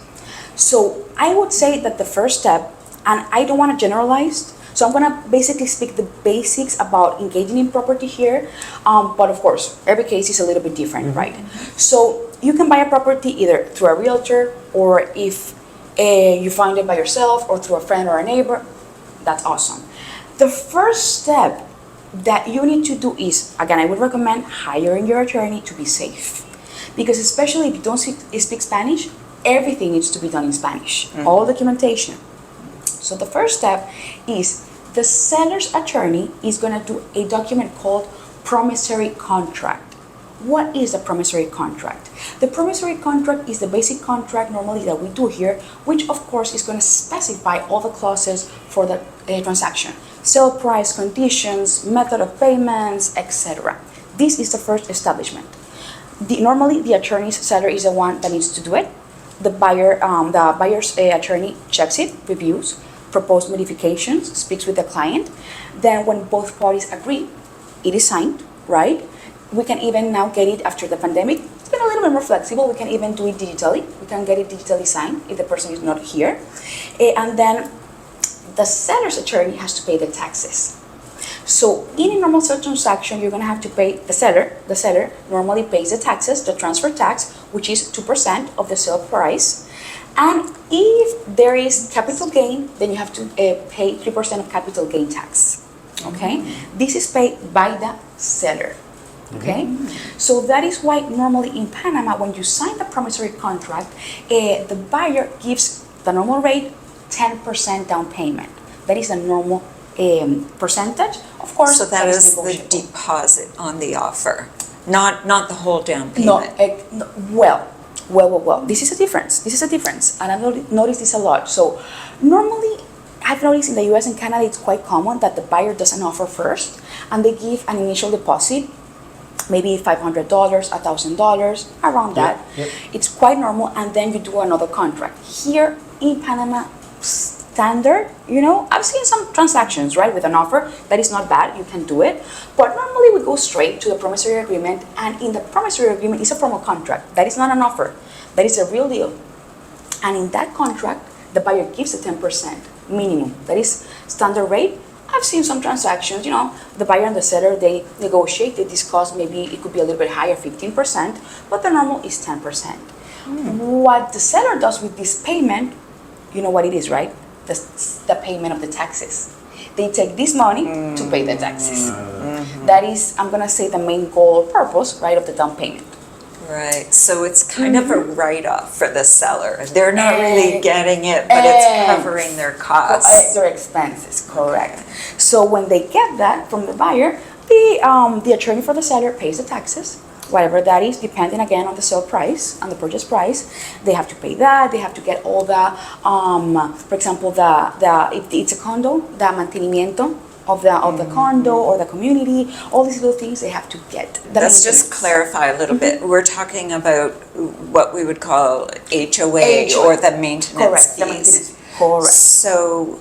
[SPEAKER 3] So I would say that the first step, and I don't want to generalize, so I'm gonna basically speak the basics about engaging in property here, but of course, every case is a little bit different, right? So you can buy a property either through a realtor, or if you find it by yourself, or through a friend or a neighbor. That's awesome. The first step that you need to do is, again, I would recommend hiring your attorney to be safe. Because especially if you don't speak Spanish, everything needs to be done in Spanish, all documentation. So the first step is the seller's attorney is going to do a document called promissory contract. What is a promissory contract? The promissory contract is the basic contract normally that we do here, which of course is going to specify all the clauses for the transaction. Sale price, conditions, method of payments, etc. This is the first establishment. Normally the attorney's seller is the one that needs to do it. The buyer's attorney checks it, reviews, propose modifications, speaks with the client. Then when both parties agree, it is signed, right? We can even now get it after the pandemic. It's been a little bit more flexible. We can even do it digitally. We can get it digitally signed if the person is not here. And then the seller's attorney has to pay the taxes. So in a normal sale transaction, you're going to have to pay the seller. The seller normally pays the taxes, the transfer tax, which is 2% of the sale price. And if there is capital gain, then you have to pay 3% of capital gain tax. Okay? This is paid by the seller. Okay? So that is why normally in Panama, when you sign the promissory contract, the buyer gives the normal rate 10% down payment. That is a normal percentage. Of course,
[SPEAKER 1] So that is the
[SPEAKER 3] negotiable.
[SPEAKER 1] deposit on the offer, not the whole down
[SPEAKER 3] No,
[SPEAKER 1] payment.
[SPEAKER 3] no, well. This is a difference, and I've noticed this a lot. So normally, I've noticed in the US and Canada, it's quite common that the buyer does an offer first, and they give an initial deposit, maybe $500, $1,000, around that.
[SPEAKER 4] Yep.
[SPEAKER 3] It's quite normal, and then you do another contract. Here in Panama, standard, I've seen some transactions, right, with an offer that is not bad, you can do it, but normally we go straight to the promissory agreement, and in the promissory agreement is a formal contract. That is not an offer, that is a real deal. And in that contract, the buyer gives a 10% minimum, that is standard rate. I've seen some transactions, the buyer and the seller, they negotiate, they discuss, maybe it could be a little bit higher, 15%, but the normal is 10%. What the seller does with this payment, you know what it is, right? The payment of the taxes. They take this money to pay the taxes. That is, I'm gonna say, the main goal or purpose, right, of the down payment.
[SPEAKER 1] Right, so it's kind of a write-off for the seller. They're not really getting it, but it's covering their costs.
[SPEAKER 3] Their expenses, correct. So when they get that from the buyer, the attorney for the seller pays the taxes, whatever that is, depending again on the sale price, on the purchase price. They have to pay that. They have to get all the, for example, if it's a condo, the mantenimiento of the condo or the community, all these little things they have to get.
[SPEAKER 1] Let's just clarify a little bit. We're talking about what we would call HOA or the maintenance
[SPEAKER 3] Correct. The
[SPEAKER 1] fees.
[SPEAKER 3] maintenance. Correct.
[SPEAKER 1] So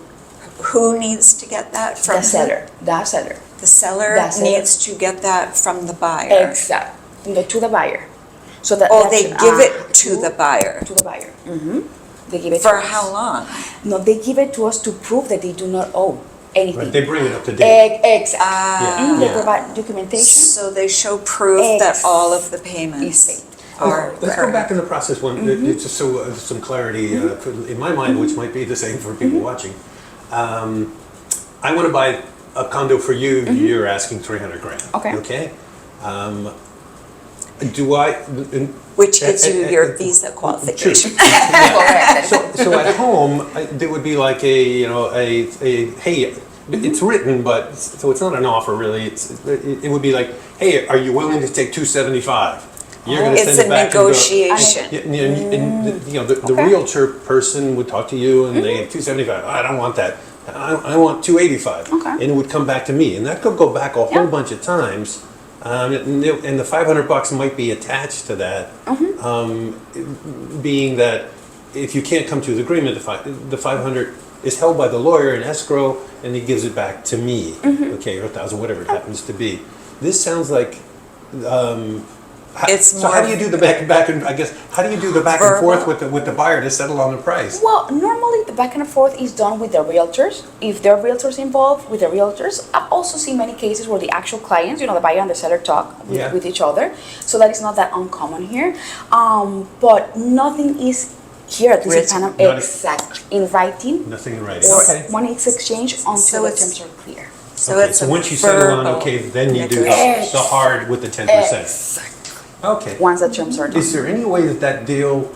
[SPEAKER 1] who needs to get that from
[SPEAKER 3] The seller. The seller.
[SPEAKER 1] The seller
[SPEAKER 3] The seller.
[SPEAKER 1] needs to get that from the buyer.
[SPEAKER 3] Exactly. To the buyer. So that.
[SPEAKER 1] Oh, they give it to the buyer.
[SPEAKER 3] To the buyer. They give it
[SPEAKER 1] For
[SPEAKER 3] to us.
[SPEAKER 1] how long?
[SPEAKER 3] No, they give it to us to prove that they do not owe anything.
[SPEAKER 4] Right, they bring it up to date.
[SPEAKER 3] Exactly. They
[SPEAKER 4] Yeah.
[SPEAKER 3] provide documentation.
[SPEAKER 1] So they show proof that all of the payments
[SPEAKER 3] Is
[SPEAKER 1] are
[SPEAKER 4] Let's go
[SPEAKER 1] current.
[SPEAKER 4] back in the process one, it's just so some clarity in my mind, which might be the same for people watching. I want to buy a condo for you. You're asking 300 grand.
[SPEAKER 3] Okay.
[SPEAKER 4] Okay. Do I?
[SPEAKER 1] Which gives you your visa qualification.
[SPEAKER 3] Correct.
[SPEAKER 4] So at home, there would be like a hey, it's written, but so it's not an offer really. It would be like, hey, are you willing to take 275? You're going to
[SPEAKER 1] It's
[SPEAKER 4] send
[SPEAKER 1] a
[SPEAKER 4] it back
[SPEAKER 1] negotiation.
[SPEAKER 4] the realtor person would talk to you and they 275. I don't want that. I want 285.
[SPEAKER 3] Okay.
[SPEAKER 4] And it would come back to me, and that could go back a whole
[SPEAKER 3] Yeah.
[SPEAKER 4] bunch of times. And the $500 might be attached to that, being that if you can't come to the agreement, the 500 is held by the lawyer in escrow, and he gives it back to me, okay, or 1,000, whatever it happens to be. This sounds like.
[SPEAKER 1] It's
[SPEAKER 4] So how
[SPEAKER 1] more
[SPEAKER 4] do you do the back and I guess how do you do the back and forth with the buyer to settle on the price?
[SPEAKER 3] Well, normally the back and forth is done with the realtors. If there are realtors involved, with the realtors. I've also seen many cases where the actual clients, the buyer and the seller talk with each other. So that is not that uncommon here. But nothing is here, at least in Panama, in writing.
[SPEAKER 4] Nothing in writing.
[SPEAKER 3] Or
[SPEAKER 4] Okay.
[SPEAKER 3] when it's exchanged until
[SPEAKER 1] So
[SPEAKER 3] the
[SPEAKER 1] it's-
[SPEAKER 3] terms are clear.
[SPEAKER 1] So
[SPEAKER 4] Okay,
[SPEAKER 1] it's
[SPEAKER 4] so
[SPEAKER 1] a
[SPEAKER 4] once you settle on
[SPEAKER 1] verbal
[SPEAKER 4] okay, then you do
[SPEAKER 1] negotiation.
[SPEAKER 4] the hard with the 10%. Okay.
[SPEAKER 3] Once the terms are done.
[SPEAKER 4] Is there any way that deal,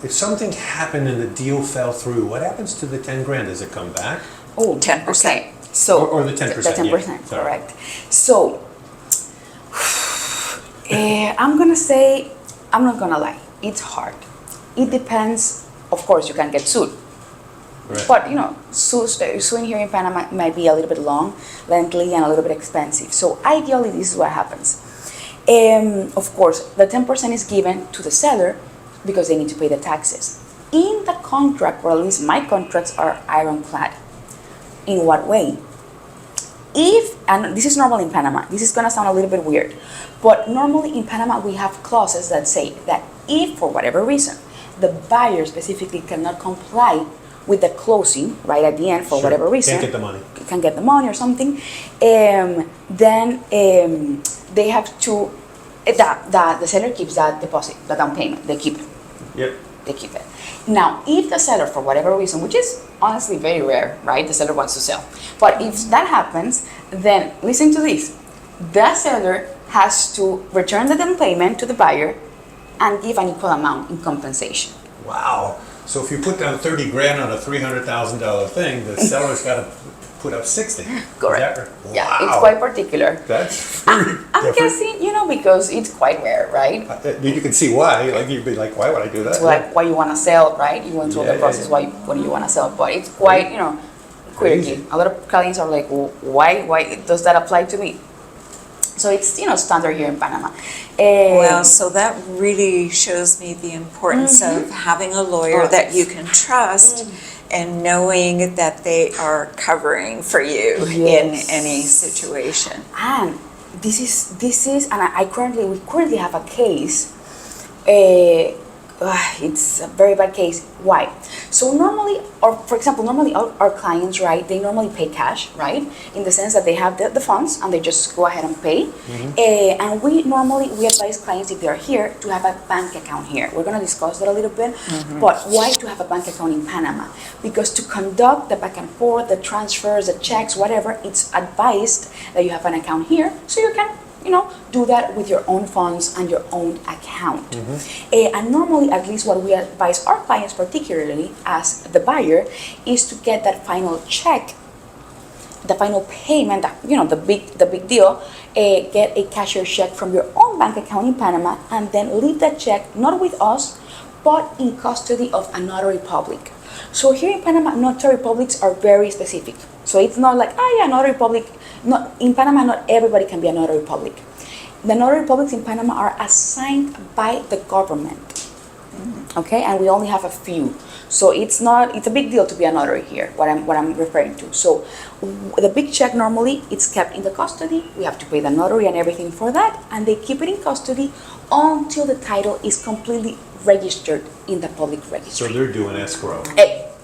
[SPEAKER 4] if something happened and the deal fell through, what happens to the 10 grand? Does it come back?
[SPEAKER 3] Oh,
[SPEAKER 1] 10%.
[SPEAKER 3] Okay. So
[SPEAKER 4] Or the 10%,
[SPEAKER 3] The 10%,
[SPEAKER 4] yeah, sorry.
[SPEAKER 3] correct. So I'm gonna say, I'm not gonna lie, it's hard. It depends. Of course, you can get sued,
[SPEAKER 4] Right.
[SPEAKER 3] but suing here in Panama might be a little bit long, lengthy, and a little bit expensive. So ideally, this is what happens. Of course, the 10% is given to the seller because they need to pay the taxes. In the contract, or at least my contracts are ironclad. In what way? And this is normal in Panama, this is gonna sound a little bit weird, but normally in Panama we have clauses that say that if for whatever reason the buyer specifically cannot comply with the closing right at the end for
[SPEAKER 4] Sure.
[SPEAKER 3] whatever reason,
[SPEAKER 4] Can't get the money.
[SPEAKER 3] can get the money or something, then they have to, the seller keeps that deposit, the down payment, they keep it.
[SPEAKER 4] Yep.
[SPEAKER 3] They keep it. Now, if the seller, for whatever reason, which is honestly very rare, right? The seller wants to sell. But if that happens, then listen to this. The seller has to return the down payment to the buyer and give an equal amount in compensation.
[SPEAKER 4] Wow. So if you put down 30 grand on a $300,000 thing, the seller's got to put up 60.
[SPEAKER 3] Correct.
[SPEAKER 4] Is that right?
[SPEAKER 3] Yeah,
[SPEAKER 4] Wow.
[SPEAKER 3] it's quite particular.
[SPEAKER 4] That's very
[SPEAKER 3] I'm
[SPEAKER 4] different.
[SPEAKER 3] guessing, because it's quite rare, right?
[SPEAKER 4] You can see why. Like you'd be like, why would I do that?
[SPEAKER 3] It's like why you want to sell, right? You went through
[SPEAKER 4] Yeah,
[SPEAKER 3] the process,
[SPEAKER 4] yeah.
[SPEAKER 3] why do you want to sell? But it's quite, quirky.
[SPEAKER 4] Crazy.
[SPEAKER 3] A lot of clients are like, well, why does that apply to me? So it's, standard here in Panama.
[SPEAKER 1] Well, so that really shows me the importance of having a lawyer that you can trust and knowing that they are covering for you in any situation.
[SPEAKER 3] And this is, and we currently have a case. It's a very bad case. Why? So normally, or for example, our clients, right? They normally pay cash, right? In the sense that they have the funds and they just go ahead and pay. And we advise clients if they're here to have a bank account here. We're gonna discuss that a little bit. But why to have a bank account in Panama? Because to conduct the back and forth, the transfers, the checks, whatever, it's advised that you have an account here so you can do that with your own funds and your own account. And normally, at least what we advise our clients, particularly as the buyer, is to get that final check, the final payment, the big deal, get a cashier check from your own bank account in Panama, and then leave that check not with us, but in custody of a notary public. So here in Panama, notary publics are very specific. So it's not like, notary public. In Panama, not everybody can be a notary public. The notary publics in Panama are assigned by the government. Okay, and we only have a few. So it's a big deal to be a notary here, what I'm referring to. So the big check normally, it's kept in the custody. We have to pay the notary and everything for that, and they keep it in custody until the title is completely registered in the public registry.
[SPEAKER 4] So they're doing escrow.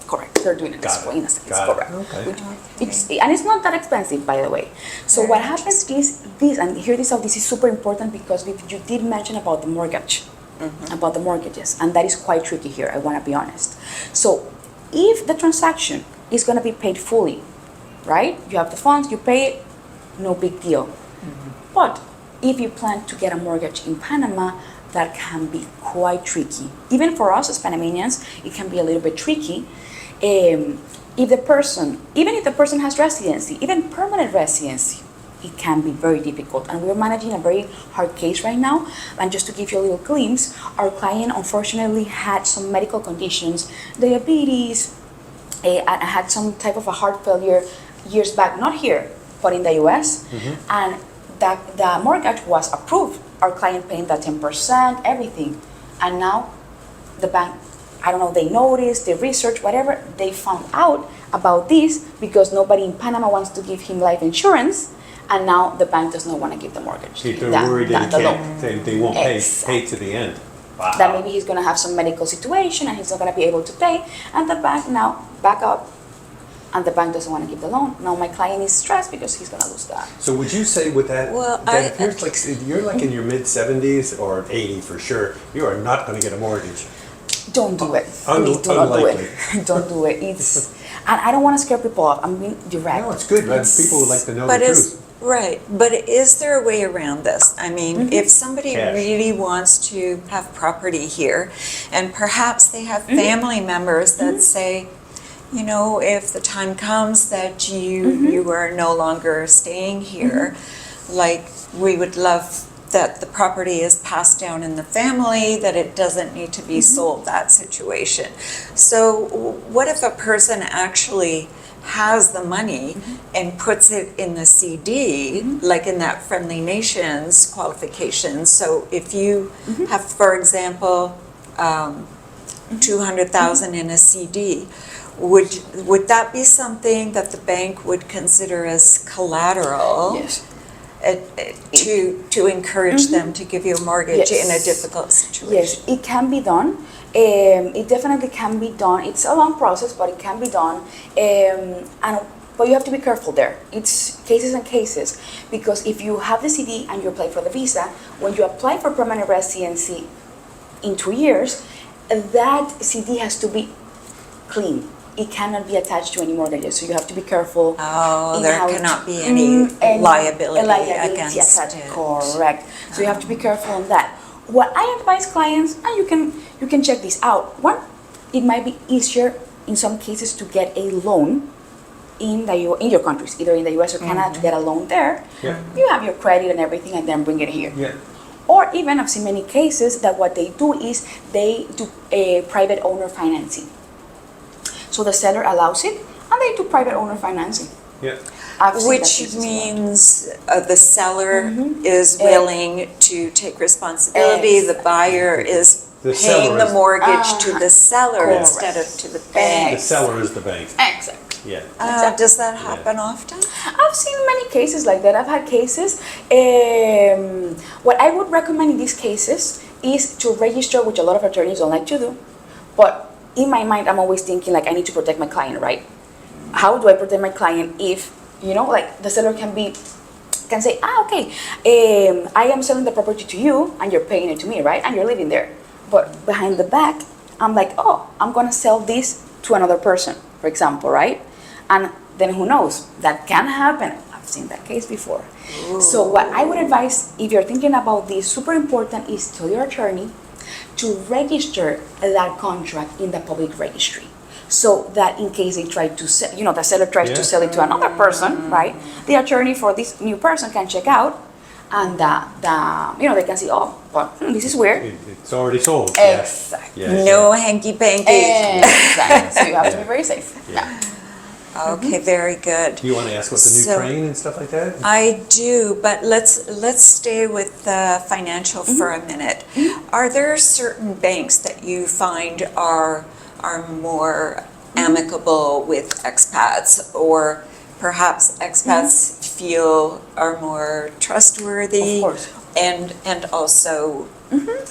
[SPEAKER 3] Correct. They're doing it escrow in a sense.
[SPEAKER 4] Got it.
[SPEAKER 3] Correct.
[SPEAKER 4] Okay.
[SPEAKER 3] And it's not that expensive, by the way. So what happens is this, and here this is super important because you did mention about the mortgage. About the mortgages, and that is quite tricky here, I want to be honest. So if the transaction is going to be paid fully, right, you have the funds, you pay it, no big deal. But if you plan to get a mortgage in Panama, that can be quite tricky. Even for us as Panamanians, it can be a little bit tricky. Even if the person has residency, even permanent residency, it can be very difficult, and we're managing a very hard case right now. And just to give you a little glimpse, our client unfortunately had some medical conditions, diabetes, and had some type of a heart failure years back, not here, but in the US, and that the mortgage was approved. Our client paying that 10%, everything, and now the bank, I don't know, they noticed, they researched, whatever, they found out about this because nobody in Panama wants to give him life insurance. And now the bank does not want to give the mortgage.
[SPEAKER 4] They're worried that they won't pay to the end. Wow.
[SPEAKER 3] That maybe he's going to have some medical situation and he's not going to be able to pay. And the bank now back up, and the bank doesn't want to give the loan. Now my client is stressed because he's going to lose that.
[SPEAKER 4] So would you say with that,
[SPEAKER 1] Well,
[SPEAKER 4] that if you're like in your mid-70s or 80 for sure, you are not going to get a mortgage?
[SPEAKER 3] Don't do it. Please do not do it. Don't do it. And I don't want to scare people off. I'm being direct.
[SPEAKER 4] No, it's good. People would like to know the truth.
[SPEAKER 1] Right, but is there a way around this? I mean, if somebody
[SPEAKER 4] Cash.
[SPEAKER 1] really wants to have property here, and perhaps they have family members that say, if the time comes that you are no longer staying here, like, we would love that the property is passed down in the family, that it doesn't need to be sold, that situation. So what if a person actually has the money and puts it in the CD, like in that Friendly Nations qualifications? So if you have, for example, 200,000 in a CD, would that be something that the bank would consider as collateral?
[SPEAKER 3] Yes.
[SPEAKER 1] To encourage them to give you a mortgage in a difficult situation?
[SPEAKER 3] Yes, it can be done. It definitely can be done. It's a long process, but it can be done. But you have to be careful there. It's cases and cases, because if you have the CD and you apply for the visa, when you apply for permanent residency in 2 years, that CD has to be clean. It cannot be attached to any mortgages, so you have to be careful.
[SPEAKER 1] Oh, there cannot be any liability against it.
[SPEAKER 3] Correct. So you have to be careful on that. What I advise clients, and you can check this out. One, it might be easier in some cases to get a loan in your countries, either in the US or Canada, to get a loan there.
[SPEAKER 4] Yeah.
[SPEAKER 3] You have your credit and everything, and then bring it here.
[SPEAKER 4] Yeah.
[SPEAKER 3] Or even, I've seen many cases that what they do is they do a private owner financing. So the seller allows it, and they do private owner financing.
[SPEAKER 4] Yeah.
[SPEAKER 1] Which means the seller is willing to take responsibility, the buyer is paying the mortgage to the seller instead of to the bank.
[SPEAKER 4] The seller is the bank.
[SPEAKER 3] Exactly.
[SPEAKER 4] Yeah.
[SPEAKER 1] Does that happen often?
[SPEAKER 3] I've seen many cases like that. I've had cases. What I would recommend in these cases is to register, which a lot of attorneys don't like to do. But in my mind, I'm always thinking, like, I need to protect my client, right? How do I protect my client if, like, the seller can say, okay, I am selling the property to you and you're paying it to me, right? And you're living there. But behind the back, I'm like, I'm going to sell this to another person, for example, right? And then who knows? That can happen. I've I've seen that case before. So what I would advise, if you're thinking about this, super important is tell your attorney to register that contract in the public registry. So that in case they try to sell, the seller tries to sell it to another person, right? The attorney for this new person can check out, and they can see, oh, well, this is weird.
[SPEAKER 4] It's already sold.
[SPEAKER 3] Exactly.
[SPEAKER 4] Yeah.
[SPEAKER 1] No hanky-panky.
[SPEAKER 3] Exactly. So you have to be very safe. Yeah.
[SPEAKER 1] Okay, very good.
[SPEAKER 4] Do you want to ask about the new
[SPEAKER 1] So-
[SPEAKER 4] train and stuff like that?
[SPEAKER 1] I do, but let's stay with the financial for a minute. Are there certain banks that you find are more amicable with expats, or perhaps expats feel are more trustworthy?
[SPEAKER 3] Of course.
[SPEAKER 1] And also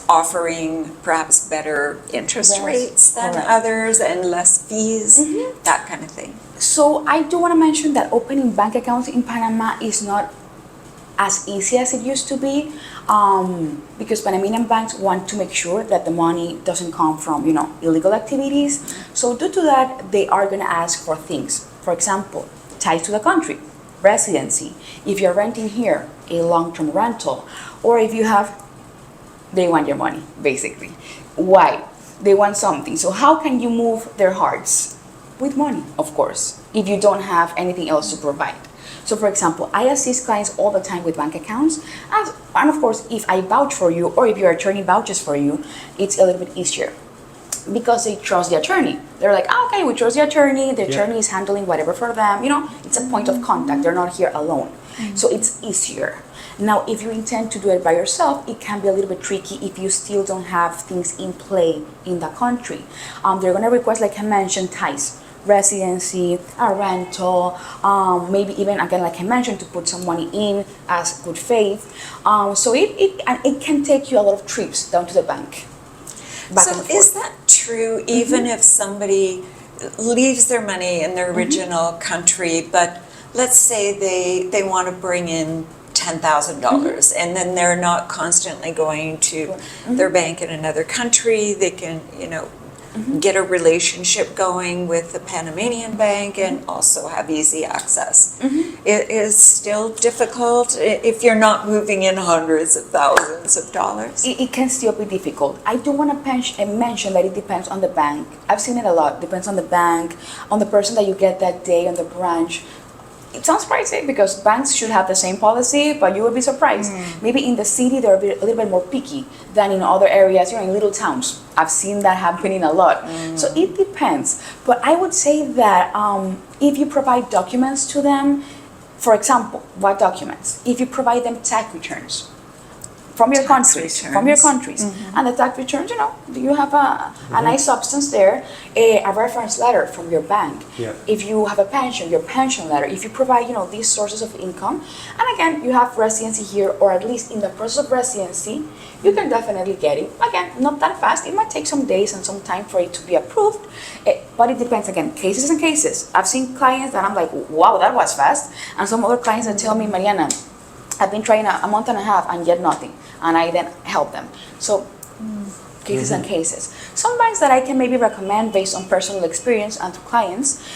[SPEAKER 1] offering perhaps better interest
[SPEAKER 3] Yes,
[SPEAKER 1] rates than
[SPEAKER 3] correct.
[SPEAKER 1] others and less fees, that kind of thing.
[SPEAKER 3] So I do want to mention that opening bank accounts in Panama is not as easy as it used to be, because Panamanian banks want to make sure that the money doesn't come from, illegal activities. So due to that, they are going to ask for things. For example, ties to the country, residency. If you're renting here, a long-term rental, or if you have, they want your money, basically. Why? They want something. So how can you move their hearts? With money, of course, if you don't have anything else to provide. So for example, I assist clients all the time with bank accounts, and of course, if I vouch for you, or if your attorney vouches for you, it's a little bit easier, because they trust the attorney. They're like, okay, we trust the attorney attorney is handling whatever for them, it's a point of contact, they're not here alone. So it's easier. Now, if you intend to do it by yourself, it can be a little bit tricky if you still don't have things in play in the country. They're gonna request, like I mentioned, ties, residency, a rental, maybe even, again, like I mentioned, to put some money in as good faith. So it can take you a lot of trips down to the bank. Back
[SPEAKER 1] So
[SPEAKER 3] and forth.
[SPEAKER 1] is that true, even if somebody leaves their money in their original country, but let's say they want to bring in $10,000 and then they're not constantly going to their bank in another country, they can, get a relationship going with the Panamanian bank and also have easy access. It is still difficult if you're not moving in hundreds of thousands of dollars.
[SPEAKER 3] It can still be difficult. I do want to mention that it depends on the bank. I've seen it a lot. Depends on the bank, on the person that you get that day on the branch. It sounds pricey because banks should have the same policy, but you would be surprised. Maybe in the city they're a little bit more picky than in other areas, in little towns. I've seen that happening a lot. So it depends. But I would say that if you provide documents to them, for example, what documents? If you provide them tax returns from your countries, and the tax returns, you have a nice substance there, a reference letter from your bank.
[SPEAKER 4] Yeah.
[SPEAKER 3] If you have a pension, your pension letter. If you provide, these sources of income, and again, you have residency here, or at least in the process of residency, you can definitely get it. Again, not that fast. It might take some days and some time for it to be approved, but it depends. Again, cases and cases. I've seen clients that I'm like, wow, that was fast, and some other clients that tell me, Mariana, I've been trying a month and a half and yet nothing, and I then help them. So cases and cases. Some banks that I can maybe recommend based on personal experience and to clients,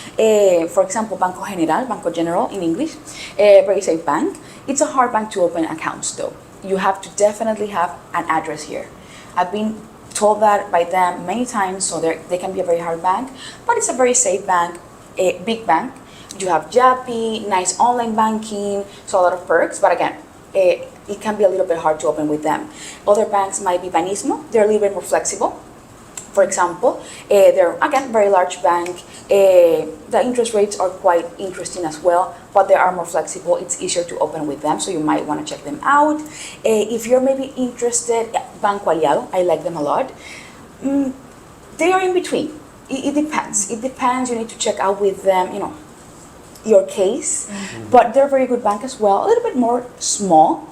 [SPEAKER 3] for example, Banco General in English, very safe bank. It's a hard bank to open accounts though. You have to definitely have an address here. I've been told that by them many times, so they can be a very hard bank, but it's a very safe bank, a big bank. You have Yapi, nice online banking, so a lot of perks, but again, it can be a little bit hard to open with them. Other banks might be Banismo, they're a little bit more flexible. For example, they're, again, very large bank. The interest rates are quite interesting as well, but they are more flexible. It's easier to open with them, so you might want to check them out. If you're maybe interested, Banco Aliado, I like them a lot. They are in between. It depends. It depends. You need to check out with them, your case. But they're a very good bank as well. A little bit more small,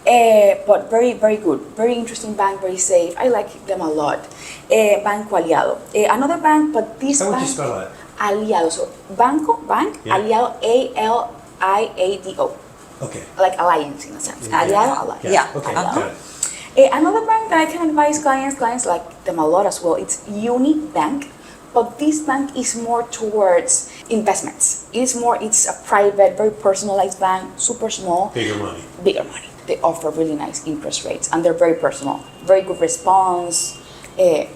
[SPEAKER 3] but very, very good. Very interesting bank, very safe. I like them a lot. Banco Aliado. Another bank, but this
[SPEAKER 4] How would
[SPEAKER 3] bank...
[SPEAKER 4] you spell that?
[SPEAKER 3] Aliado. So bank,
[SPEAKER 4] Yeah.
[SPEAKER 3] Aliado, Aliado.
[SPEAKER 4] Okay.
[SPEAKER 3] Like alliance in a sense. Aliado, alliance.
[SPEAKER 1] Yeah.
[SPEAKER 4] Okay.
[SPEAKER 3] Aliado.
[SPEAKER 4] Got it.
[SPEAKER 3] Another bank that I can advise clients like them a lot as well, it's Uni Bank, but this bank is more towards investments. It's a private, very personalized bank, super small.
[SPEAKER 4] Bigger money.
[SPEAKER 3] Bigger money. They offer really nice interest rates, and they're very personal, very good response, and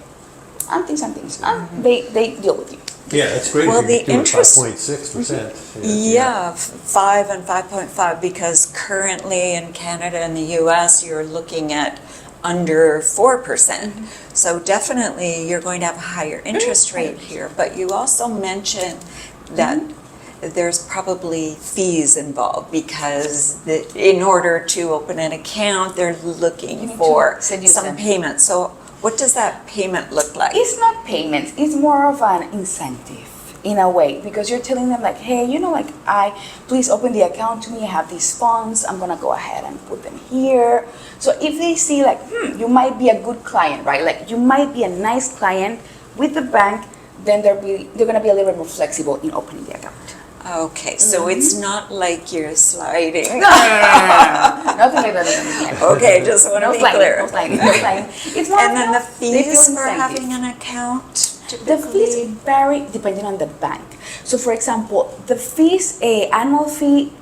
[SPEAKER 3] things. And they deal with you.
[SPEAKER 4] Yeah, that's great.
[SPEAKER 1] Well,
[SPEAKER 4] if you're
[SPEAKER 1] the
[SPEAKER 4] doing
[SPEAKER 1] interest-
[SPEAKER 4] 5.6%.
[SPEAKER 1] Yeah, 5 and 5.5, because currently in Canada and the US, you're looking at under 4%. So definitely you're going to have a higher interest rate here. But you also mentioned that there's probably fees involved because in order to open an account, they're
[SPEAKER 3] You
[SPEAKER 1] looking
[SPEAKER 3] need
[SPEAKER 1] for
[SPEAKER 3] to send you
[SPEAKER 1] some
[SPEAKER 3] them.
[SPEAKER 1] payment. So what does that payment look like?
[SPEAKER 3] It's not payments, it's more of an incentive in a way, because you're telling them like, hey, please open the account to me, I have these funds, I'm gonna go ahead and put them here. So if they see like, you might be a good client, right? Like you might be a nice client with the bank, then they're gonna be a little bit more flexible in opening the account.
[SPEAKER 1] Okay, so it's not like you're sliding.
[SPEAKER 3] No. Nothing like that.
[SPEAKER 1] Okay, just want to
[SPEAKER 3] No
[SPEAKER 1] be
[SPEAKER 3] sliding,
[SPEAKER 1] clear.
[SPEAKER 3] no sliding, no sliding. It's more
[SPEAKER 1] And then the
[SPEAKER 3] they feel
[SPEAKER 1] fees for
[SPEAKER 3] incentive.
[SPEAKER 1] having an account
[SPEAKER 3] The fees
[SPEAKER 1] typically?
[SPEAKER 3] vary depending on the bank. So for example, the fees, annual fee,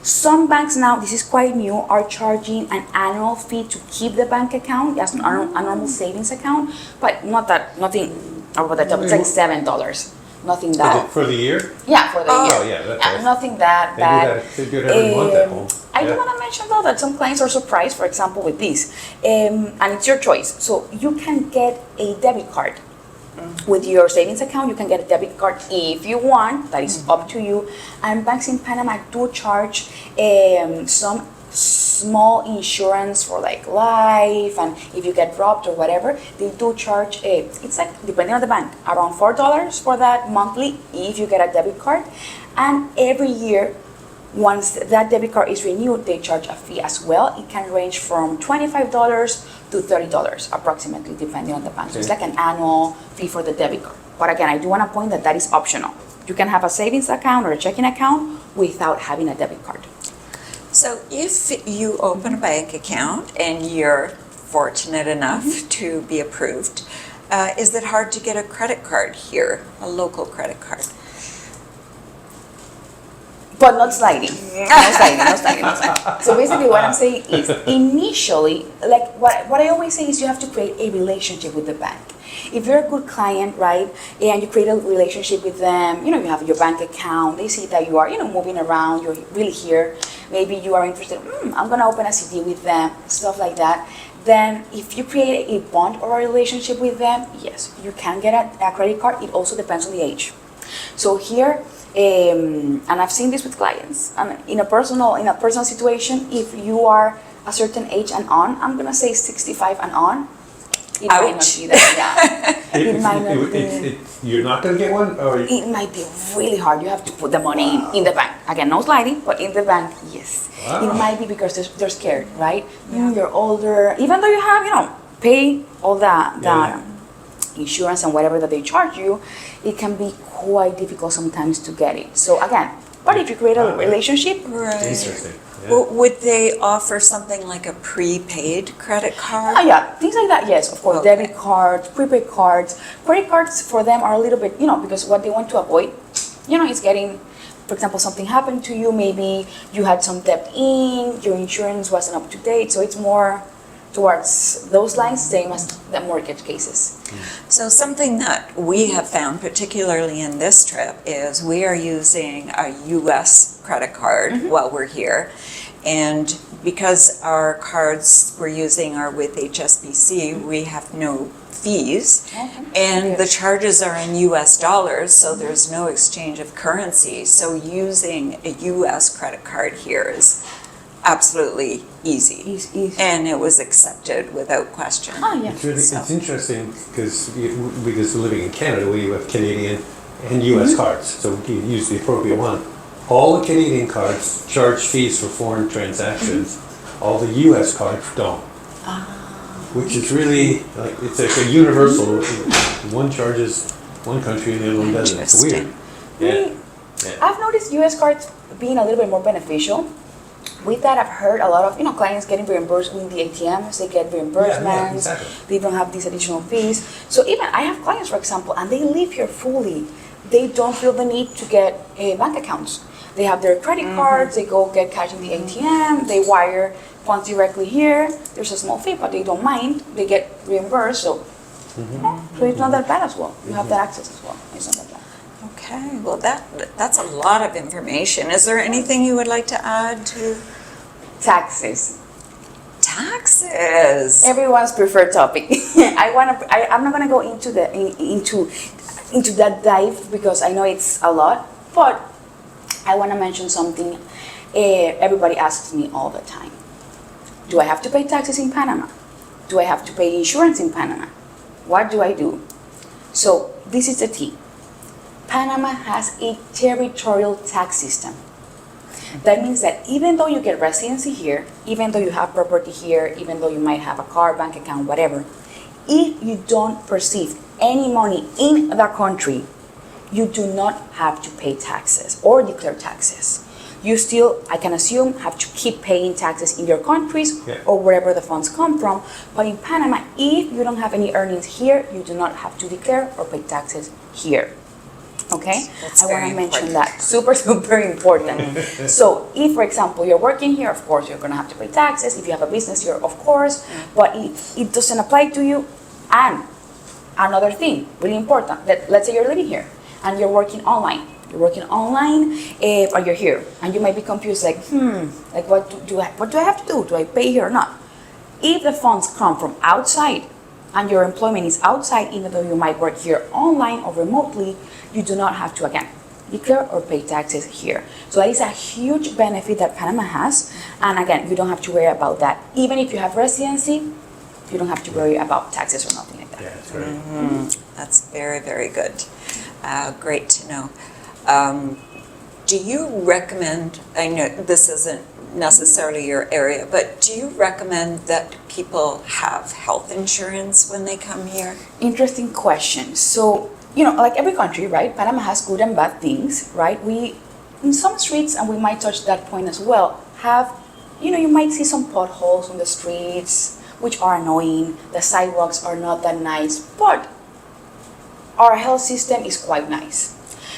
[SPEAKER 3] some banks now, this is quite new, are charging an annual fee to keep the bank account, as a normal savings account, but nothing over the top, it's like $7. Nothing that,
[SPEAKER 4] For the year?
[SPEAKER 3] yeah, for the year.
[SPEAKER 4] Oh, yeah, that's
[SPEAKER 3] Nothing that
[SPEAKER 4] They do
[SPEAKER 3] bad.
[SPEAKER 4] that, they do it every month at home.
[SPEAKER 3] I do
[SPEAKER 4] Yeah.
[SPEAKER 3] want to mention though that some clients are surprised, for example, with this, and it's your choice. So you can get a debit card with your savings account. You can get a debit card if you want. That is up to you. And banks in Panama do charge some small insurance for like life, and if you get robbed or whatever, they do charge it's like depending on the bank, around $4 for that monthly if you get a debit card. And every year, once that debit card is renewed, they charge a fee as well. It can range from $25 to $30 approximately, depending on the bank. So it's like an annual fee for the debit card. But again, I do want to point that is optional. You can have a savings account or a checking account without having a debit card.
[SPEAKER 1] So if you open a bank account and you're fortunate enough to be approved, is it hard to get a credit card here, a local credit card?
[SPEAKER 3] But not sliding. No sliding. So basically what I'm saying is initially, like what I always say is you have to create a relationship with the bank. If you're a good client, right, and you create a relationship with them, you have your bank account, they see that you are, moving around, you're really here, maybe you are interested, I'm going to open a CD with them, stuff like that. Then if you create a bond or a relationship with them, yes, you can get a credit card. It also depends on the age. So here, and I've seen this with clients, in a personal situation, if you are a certain age and on, I'm going to say 65 and on, it might not be that, yeah. It might not be.
[SPEAKER 4] You're not going to get one? Or
[SPEAKER 3] It might be really hard. You have to put the money in the bank. Again, no sliding, but in the bank, yes.
[SPEAKER 4] Wow.
[SPEAKER 3] It might be because they're scared, right? You're older. Even though you have, pay all the insurance and whatever that they charge you, it can be quite difficult sometimes to get it. So again, but if you create a relationship,
[SPEAKER 1] Right.
[SPEAKER 4] Interesting. Yeah.
[SPEAKER 1] Well, would they offer something like a prepaid credit card?
[SPEAKER 3] yeah, things like that, yes, of course.
[SPEAKER 1] Okay.
[SPEAKER 3] Debit cards, prepaid cards. Credit cards for them are a little bit, because what they want to avoid, is getting, for example, something happened to you, maybe you had some debt your insurance wasn't up to date, so it's more towards those lines, same as the mortgage cases.
[SPEAKER 1] So something that we have found, particularly in this trip, is we are using a U.S. credit card while we're here. And because our cards we're using are with HSBC, we have no fees.
[SPEAKER 3] Okay.
[SPEAKER 1] And the charges are in U.S. dollars, so there's no exchange of currency. So using a U.S. credit card here is absolutely easy.
[SPEAKER 3] Easy.
[SPEAKER 1] And it was accepted without question.
[SPEAKER 3] Oh, yeah.
[SPEAKER 4] It's interesting because living in Canada, we have Canadian and U.S. cards, so we can use the appropriate one. All the Canadian cards charge fees for foreign transactions. All the U.S. cards don't. Which is really, it's like a universal, one charges one country and the other one doesn't. It's weird.
[SPEAKER 1] Interesting.
[SPEAKER 4] Yeah.
[SPEAKER 3] I've noticed U.S. cards being a little bit more beneficial with that, I've heard a lot of clients getting reimbursed with the ATMs. They get reimbursements.
[SPEAKER 4] exactly.
[SPEAKER 3] They don't have these additional fees. So even I have clients, for example, and they live here fully. They don't feel the need to get bank accounts. They have their credit cards. They go get cash in the ATM. They wire funds directly here. There's a small fee, but they don't mind. They get reimbursed. So, so it's not that bad as well. You have that access as well. It's not that bad.
[SPEAKER 1] Okay, well, that's a lot of information. Is there anything you would like to add to
[SPEAKER 3] Taxes.
[SPEAKER 1] taxes?
[SPEAKER 3] Everyone's preferred topic. I'm not gonna go into that dive because I know it's a lot, but I wanna mention something. Everybody asks me all the time. Do I have to pay taxes in Panama? Do I have to pay insurance in Panama? What do I do? So this is the T. Panama has a territorial tax system. That means that even though you get residency here, even though you have property here, even though you might have a car, bank account, whatever, if you don't receive any money in the country, you do not have to pay taxes or declare taxes. You still, I can assume, have to keep paying taxes in your countries or wherever the funds come from. But in Panama, if you don't have any earnings here, you do not have to declare or pay taxes here. Okay?
[SPEAKER 1] That's
[SPEAKER 3] I want
[SPEAKER 1] very
[SPEAKER 3] to mention
[SPEAKER 1] important.
[SPEAKER 3] that. Super, super important. So if, for example, you're working here, of course, you're going to have to pay taxes. If you have a business here, of course. But it doesn't apply to you. And another thing, really important, let's say you're living here and you're working online. You're working online, or you're here, and you might be confused, like, like what do I have to do? Do I pay here or not? If the funds come from outside, and your employment is outside, even though you might work here online or remotely, you do not have to, again, declare or pay taxes here. So that is a huge benefit that Panama has, and again, you don't have to worry about that. Even if you have residency, you don't have to worry about taxes or nothing like that.
[SPEAKER 4] Yeah, that's right.
[SPEAKER 1] That's very, very good. Great to know. Do you recommend, I know this isn't necessarily your area, but do you recommend that people have health insurance when they come here?
[SPEAKER 3] Interesting question. So, like every country, right? Panama has good and bad things, right? We, in some streets, and we might touch that point as well, have, you might see some potholes on the streets, which are annoying. The sidewalks are not that nice, but our health system is quite nice.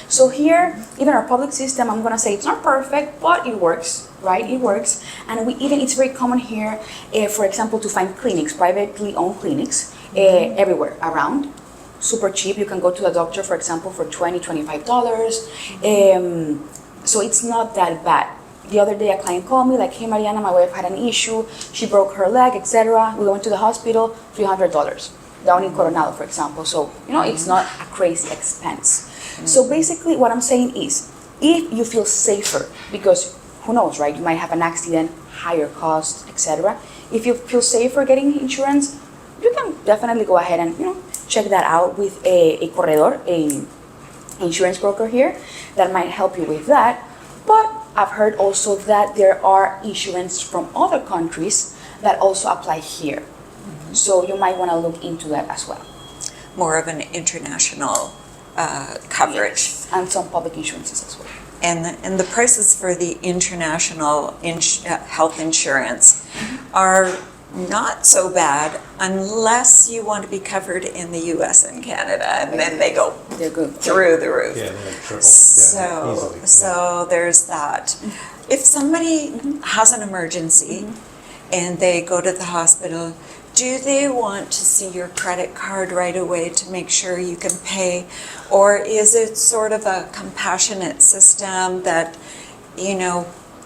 [SPEAKER 3] So here, even our public system, I'm gonna say it's not perfect, but it works, right? It works. And it's very common here, for example, to find clinics, privately owned clinics, everywhere around. Super cheap. You can go to a doctor, for example, for $20, $25. So it's not that bad. The other day, a client called me like, hey, Mariana, my wife had an issue. She broke her leg, etc. We went to the hospital, $300 down in Coronado, for example. So, it's not a crazy expense. So basically what I'm saying is, if you feel safer, because who knows, right? You might have an accident, higher cost, etc. If you feel safer getting insurance, you can definitely go ahead and, check that out with a corredor, a insurance broker here that might help you with that. But I've heard also that there are insurance from other countries that also apply here. So you might want to look into that as well.
[SPEAKER 1] More of an international coverage.
[SPEAKER 3] Yes, and some public insurances as well.
[SPEAKER 1] And the prices for the international health insurance are not so bad unless you want to be covered in the US and Canada, and then they go
[SPEAKER 3] They're good.
[SPEAKER 1] through the roof.
[SPEAKER 4] Yeah, they're triple.
[SPEAKER 1] So,
[SPEAKER 4] easily. Yeah.
[SPEAKER 1] so there's that. If somebody has an emergency and they go to the hospital, do they want to see your credit card right away to make sure you can pay? Or is it sort of a compassionate system that,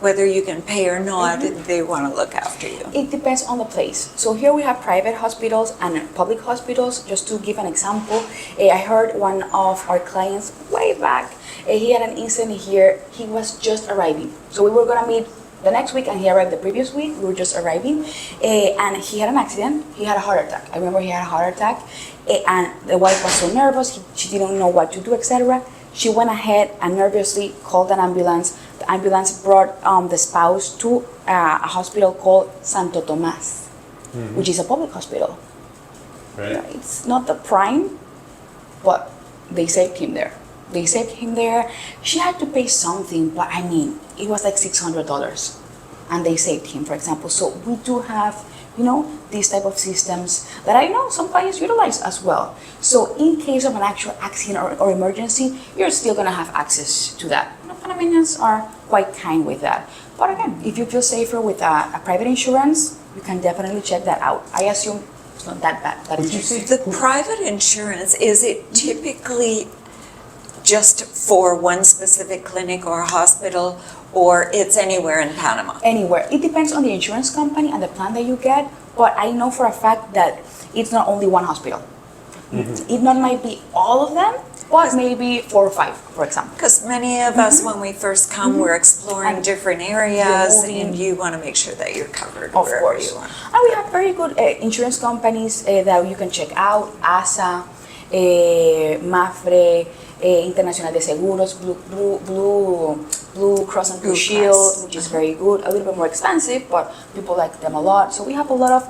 [SPEAKER 1] whether you can pay or not, they want to look after you?
[SPEAKER 3] It depends on the place. So here we have private hospitals and public hospitals. Just to give an example, I heard one of our clients way back, he had an incident here. He was just arriving. So we were going to meet the next week, and he arrived the previous week. We were just arriving, and he had an accident. He had a heart attack. I remember he had a heart attack, and the wife was so nervous. She didn't know what to do, etc. She went ahead and nervously called an ambulance. The ambulance brought the spouse to a hospital called Santo Tomas, which is a public hospital.
[SPEAKER 4] Right.
[SPEAKER 3] It's not the prime, but they saved him there. They saved him there. She had to pay something, but it was like $600. and they saved him, for example. So we do have, these type of systems that I know some clients utilize as well. So in case of an actual accident or emergency, you're still gonna have access to that. Panamanians are quite kind with that. But again, if you feel safer with a private insurance, you can definitely check that out. I assume it's not that bad. That
[SPEAKER 4] Would you
[SPEAKER 3] is
[SPEAKER 4] say
[SPEAKER 1] The private insurance, is it typically just for one specific clinic or hospital, or it's anywhere in Panama?
[SPEAKER 3] anywhere. It depends on the insurance company and the plan that you get, but I know for a fact that it's not only one hospital. It not might be all of them, but maybe 4 or 5, for example.
[SPEAKER 1] Because many of us, when we first come, we're exploring
[SPEAKER 3] And
[SPEAKER 1] different areas,
[SPEAKER 3] moving.
[SPEAKER 1] and you want to make sure that you're covered
[SPEAKER 3] Of
[SPEAKER 1] wherever
[SPEAKER 3] course.
[SPEAKER 1] you are.
[SPEAKER 3] And we have very good insurance companies that you can check out. ASA, Mafre, Internacional de Seguros, Blue Cross and Blue
[SPEAKER 1] Blue
[SPEAKER 3] Shield,
[SPEAKER 1] Cross.
[SPEAKER 3] which is very good. A little bit more expensive, but people like them a lot. So we have a lot of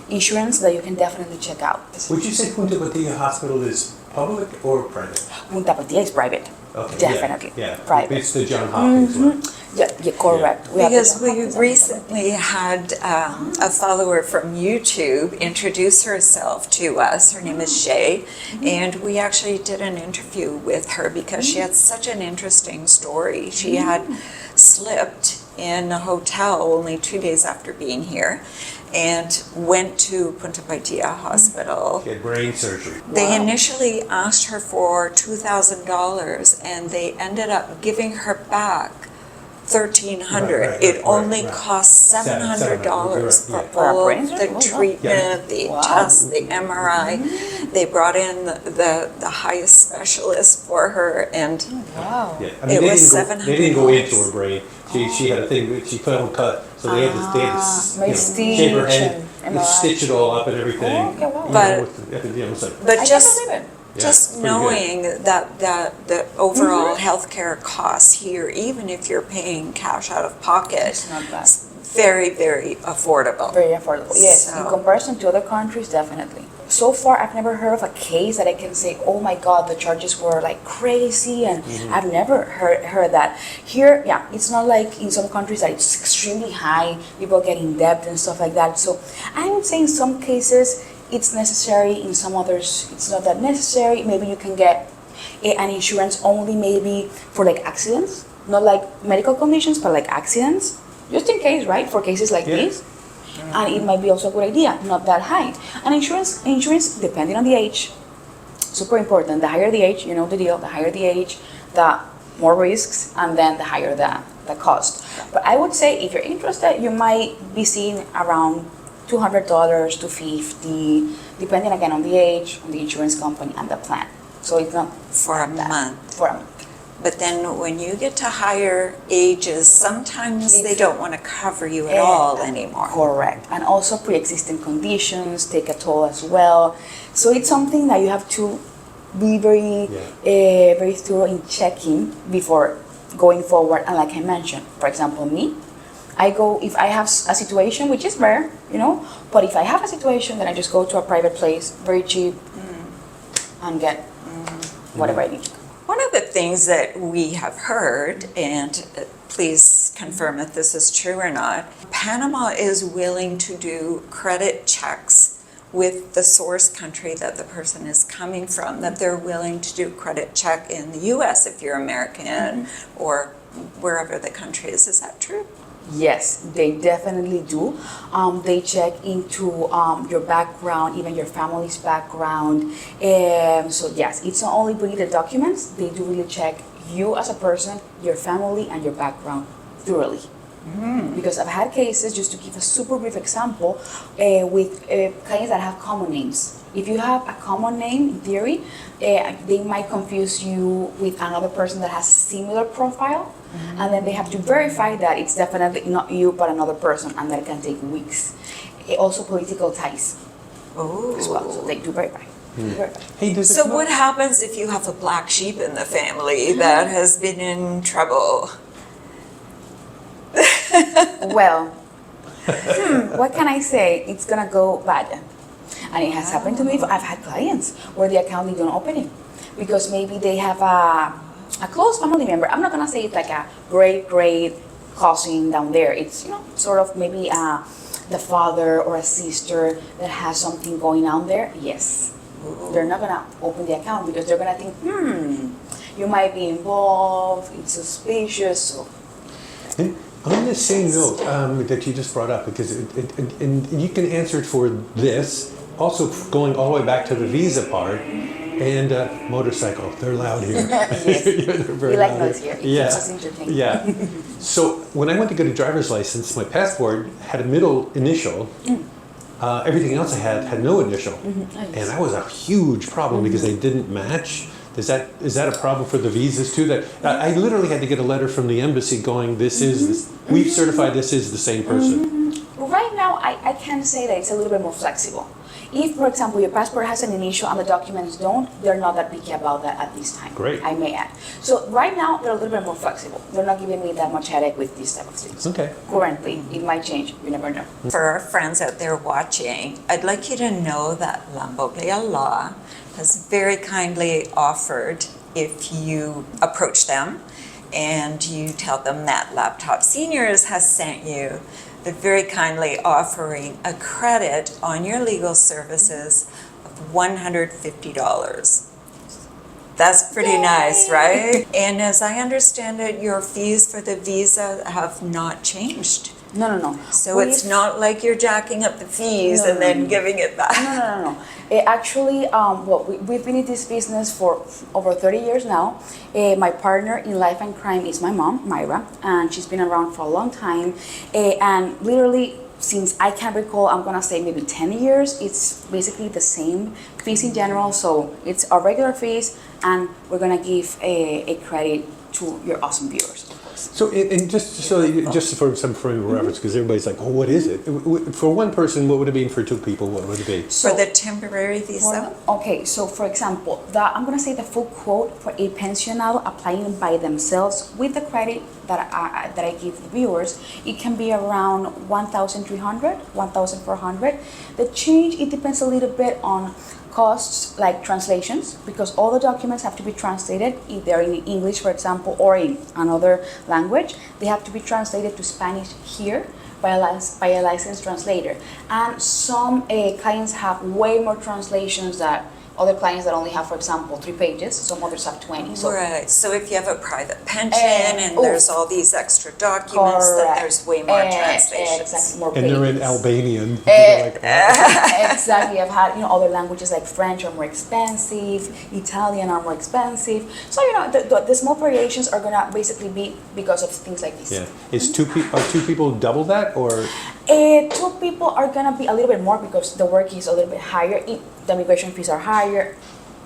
[SPEAKER 3] insurance that you can definitely check out.
[SPEAKER 4] Would you say Punta Patilla Hospital is public or private?
[SPEAKER 3] Punta Patilla is private.
[SPEAKER 4] Okay,
[SPEAKER 3] Definitely.
[SPEAKER 4] Yeah.
[SPEAKER 3] Private.
[SPEAKER 4] It's the John Hopkins one.
[SPEAKER 3] Yeah, correct. We have the
[SPEAKER 1] Because
[SPEAKER 3] John
[SPEAKER 1] we
[SPEAKER 3] Hopkins and
[SPEAKER 1] recently had a follower from YouTube introduce herself to us. Her name is Shay, and we actually did an interview with her because she had such an interesting story. She had slipped in a hotel only 2 days after being here and went to Punta Paitilla Hospital.
[SPEAKER 4] She had brain surgery.
[SPEAKER 1] They
[SPEAKER 3] Wow.
[SPEAKER 1] initially asked her for $2,000 and they ended up giving her back $1,300.
[SPEAKER 4] Right,
[SPEAKER 1] It only
[SPEAKER 4] right.
[SPEAKER 1] cost $700 for
[SPEAKER 4] Yeah.
[SPEAKER 3] For a
[SPEAKER 1] all
[SPEAKER 3] brain
[SPEAKER 1] of
[SPEAKER 3] surgery?
[SPEAKER 1] the
[SPEAKER 3] Oh, wow.
[SPEAKER 1] treatment, the
[SPEAKER 3] Wow.
[SPEAKER 1] tests, the MRI. They brought in the highest specialist for her, and
[SPEAKER 3] Wow.
[SPEAKER 4] Yeah, I
[SPEAKER 1] It
[SPEAKER 4] mean,
[SPEAKER 1] was
[SPEAKER 4] they didn't go into
[SPEAKER 1] $700.
[SPEAKER 4] her brain. She had a thing that she put on cut, so they had to
[SPEAKER 3] Maybe
[SPEAKER 4] shave her head
[SPEAKER 3] stitch
[SPEAKER 4] and
[SPEAKER 3] and
[SPEAKER 4] stitch it all up and everything.
[SPEAKER 3] Oh, okay, wow.
[SPEAKER 4] You
[SPEAKER 1] But-
[SPEAKER 4] know, with the, it's like,
[SPEAKER 1] but
[SPEAKER 3] I
[SPEAKER 1] just
[SPEAKER 3] can believe it.
[SPEAKER 4] yeah,
[SPEAKER 1] just
[SPEAKER 4] pretty good.
[SPEAKER 1] knowing that the overall healthcare costs here, even if you're paying cash out of pocket,
[SPEAKER 3] It's not bad.
[SPEAKER 1] it's very, very affordable.
[SPEAKER 3] Very affordable. Yes, in
[SPEAKER 1] So-
[SPEAKER 3] comparison to other countries, definitely. So far, I've never heard of a case that I can say, oh my God, the charges were like crazy, and I've never heard that. Here, yeah, it's not like in some countries that it's extremely high, people get in debt and stuff like that. So I would say in some cases, it's necessary, in some others, it's not that necessary. Maybe you can get an insurance only maybe for like accidents, not like medical conditions, but like accidents, just in case, right? For cases like
[SPEAKER 4] Yeah.
[SPEAKER 3] this. And it might be also a good idea, not that high. And insurance, depending on the age, super important. The higher the age, you know the deal, the higher the age, the more risks, and then the higher the cost. But I would say if you're interested, you might be seeing around $200 to $50, depending again on the age, on the insurance company, and the plan. So it's not
[SPEAKER 1] For a
[SPEAKER 3] that
[SPEAKER 1] month.
[SPEAKER 3] For a month.
[SPEAKER 1] But then when you get to higher ages, sometimes they
[SPEAKER 3] It's-
[SPEAKER 1] don't want to cover you at all
[SPEAKER 3] Yeah,
[SPEAKER 1] anymore.
[SPEAKER 3] Correct. And also pre-existing conditions take a toll as well. So it's something that you have to be very thorough in checking before going forward. And like I mentioned, for example, me, if I have a situation, which is rare, but if I have a situation, then I just go to a private place, very cheap, and get whatever I need.
[SPEAKER 1] One of the things that we have heard, and please confirm if this is true or not, Panama is willing to do credit checks with the source country that the person is coming from, that they're willing to do credit check in the US if you're American or wherever the country is. Is that true?
[SPEAKER 3] Yes, they definitely do. They check into your background, even your family's background. So yes, it's not only bringing the documents, they do really check you as a person, your family, and your background thoroughly. Because I've had cases, just to give a super brief example, with clients that have common names. If you have a common name, in theory, they might confuse you with another person that has a similar profile, and then they have to verify that it's definitely not you, but another person, and that can take weeks. Also, political ties as well, so they do verify. Verify.
[SPEAKER 4] Hey, does it
[SPEAKER 1] So
[SPEAKER 4] come
[SPEAKER 1] what
[SPEAKER 4] up-
[SPEAKER 1] happens if you have a black sheep in the family that has been in trouble?
[SPEAKER 3] Well, what can I say? It's gonna go bad. And it has happened to me. I've had clients where the account they don't open it because maybe they have a close family member. I'm not gonna say it's like a great cousin down there. It's, sort of maybe the father or a sister that has something going on there. Yes. They're not gonna open the account because they're gonna think, you might be involved, it's suspicious. So.
[SPEAKER 4] And on this same note that you just brought up, because and you can answer it for this, also going all the way back to the visa part, and motorcycle, they're loud here.
[SPEAKER 3] Yes.
[SPEAKER 4] They're very
[SPEAKER 3] We like
[SPEAKER 4] loud
[SPEAKER 3] noise here. It
[SPEAKER 4] Yeah.
[SPEAKER 3] keeps us entertained.
[SPEAKER 4] Yeah. So when I went to get a driver's license, my passport had a middle initial. Everything else I had no initial, and that was a huge problem because they didn't match. Is that a problem for the visas too? That I literally had to get a letter from the embassy going, we've certified this is the same person.
[SPEAKER 3] Right now, I can say that it's a little bit more flexible. If, for example, your passport has an initial and the documents don't, they're not that picky about that at this time.
[SPEAKER 4] Great.
[SPEAKER 3] I may add. So right now, they're a little bit more flexible. They're not giving me that much headache with these type of things.
[SPEAKER 4] Okay.
[SPEAKER 3] Currently, it might change. You never know.
[SPEAKER 1] For our friends out there watching, I'd like you to know that Lamboglia Law has very kindly offered, if you approach them and you tell them that Laptop Seniors has sent you, they're very kindly offering a credit on your legal services of $150. That's pretty nice, right? And as I understand it, your fees for the visa have not changed.
[SPEAKER 3] No.
[SPEAKER 1] So it's not like you're jacking up the fees and then giving it back.
[SPEAKER 3] No. Actually, we've been in this business for over 30 years now. My partner in life and crime is my mom, Myra, and she's been around for a long time. And literally, since I can recall, I'm gonna say maybe 10 years, it's basically the same fees in general. So it's our regular fees, and we're gonna give a credit to your awesome viewers.
[SPEAKER 4] So, and just for some frame of reference, because everybody's like, "Oh, what is it?" For one person, what would it be? For two people, what would it be?
[SPEAKER 1] For the temporary visa?
[SPEAKER 3] Okay, so for example, I'm gonna say the full quote for a pensionado applying by themselves with the credit that I give the viewers, it can be around 1,300, 1,400. The change, it depends a little bit on costs like translations, because all the documents have to be translated, if they're in English, for example, or in another language. They have to be translated to Spanish here by a licensed translator. And some clients have way more translations than other clients that only have, for example, 3 pages. Some others have 20. So
[SPEAKER 1] Right, so if you have a private pension and there's all these extra documents, then there's way more translations.
[SPEAKER 3] Exactly, more
[SPEAKER 4] And they're in
[SPEAKER 3] pages.
[SPEAKER 4] Albanian. They're like,
[SPEAKER 3] Exactly. I've had, other languages like French are more expensive, Italian are more expensive. So, the small variations are gonna basically be because of things like this.
[SPEAKER 4] yeah. Are two people double that, or?
[SPEAKER 3] 2 people are gonna be a little bit more because the work is a little bit higher. The immigration fees are higher.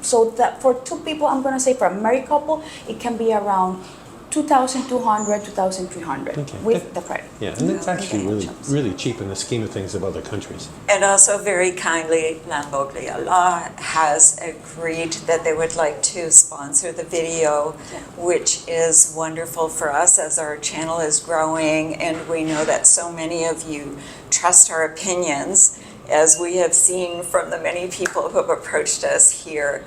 [SPEAKER 3] So that for 2 people, I'm gonna say for a married couple, it can be around 2,200, 2,300 with the credit.
[SPEAKER 4] Yeah, and that's actually really cheap in the scheme of things of other countries.
[SPEAKER 1] And also very kindly, Lamboglia Law has agreed that they would like to sponsor the video, which is wonderful for us as our channel is growing, and we know that so many of you trust our opinions, as we have seen from the many people who have approached us here.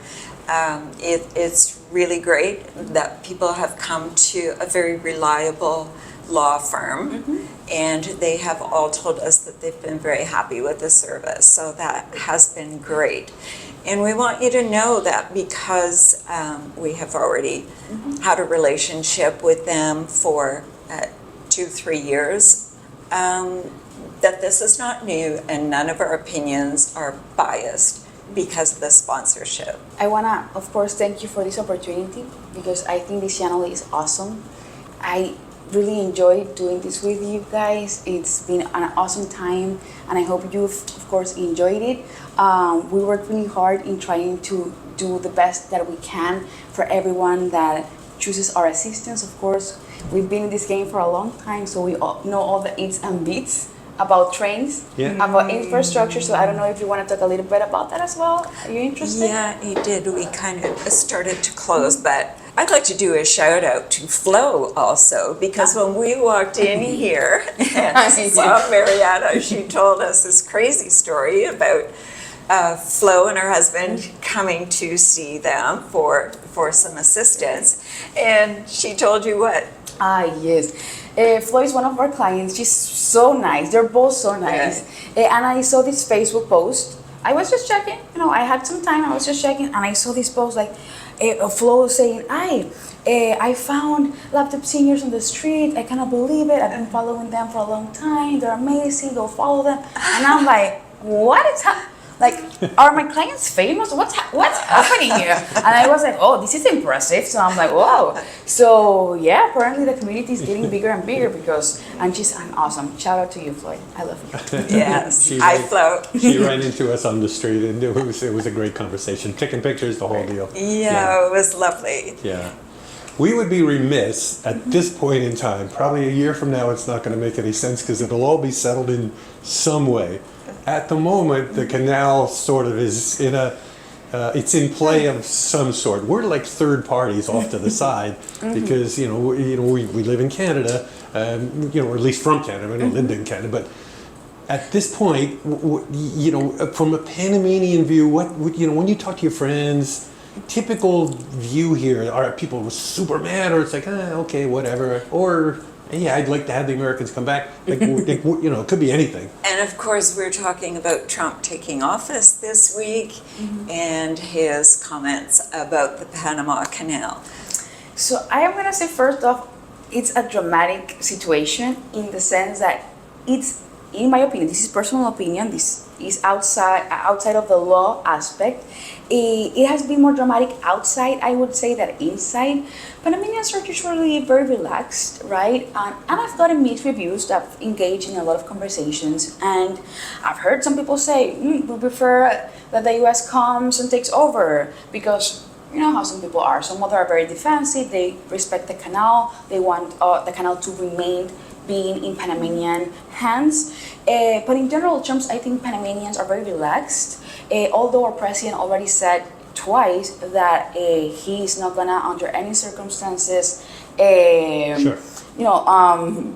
[SPEAKER 1] It's really great that people have come to a very reliable law firm, and they have all told us that they've been very happy with the service. So that has been great. And we want you to know that because we have already had a relationship with them for 2-3 years, that this is not new and none of our opinions are biased because of the sponsorship.
[SPEAKER 3] I wanna, of course, thank you for this opportunity because I think this channel is awesome. I really enjoyed doing this with you guys. It's been an awesome time, and I hope you've, of course, enjoyed it. We worked really hard in trying to do the best that we can for everyone that chooses our assistance. Of course, we've been in this game for a long time, so we all know all the ins and bits about trains, about infrastructure. So I don't know if you want to talk a little bit about that as well. Are you interested?
[SPEAKER 1] Yeah, you did. We kind of started to close, but I'd like to do a shout out to Flo also, because when we walked in here and saw Mariana, she told us this crazy story about Flo and her husband coming to see them for some assistance. And she told you what?
[SPEAKER 3] Yes. Flo is one of our clients. She's so nice. They're both so nice. And I saw this Facebook post. I was just checking, I had some time. I was just checking, and I saw this post like Flo saying, I found laptop seniors on the street. I cannot believe it. I've been following them for a long time. They're amazing. Go follow them. And I'm like, what is happening? Like, are my clients famous? What's happening here? And I was like, oh, this is impressive. So I'm like, whoa. So yeah, apparently the community is getting bigger and bigger and she's awesome. Shout out to you, Floyd. I love you.
[SPEAKER 1] Yes, I float.
[SPEAKER 4] She ran into us on the street, and it was a great conversation. Taking pictures, the whole deal.
[SPEAKER 1] Yeah, it was lovely.
[SPEAKER 4] Yeah. We would be remiss at this point in time, probably a year from now, it's not going to make any sense because it'll all be settled in some way. At the moment, the canal sort of is it's in play of some sort. We're like third parties off to the side because, we live in Canada, or at least from Canada. I don't live in Canada, but at this point, from a Panamanian view, when you talk to your friends, typical view here, are people super mad, or it's like, okay, whatever, or yeah, I'd like to have the Americans come back. Like, it could be anything.
[SPEAKER 1] And of course, we're talking about Trump taking office this week and his comments about the Panama Canal.
[SPEAKER 3] So I am going to say, first off, it's a dramatic situation in the sense that it's, in my opinion, this is personal opinion, this is outside of the law aspect. It has been more dramatic outside, I would say, than inside. Panamanians are usually very relaxed, right? And I've gotten mixed reviews. I've engaged in a lot of conversations, and I've heard some people say, we prefer that the US comes and takes over, because you know how some people are. Some of them are very defensive, they respect the canal, they want the canal to remain being in Panamanian hands. But in general terms, I think Panamanians are very relaxed. Although our president already said twice that he's not gonna, under any circumstances,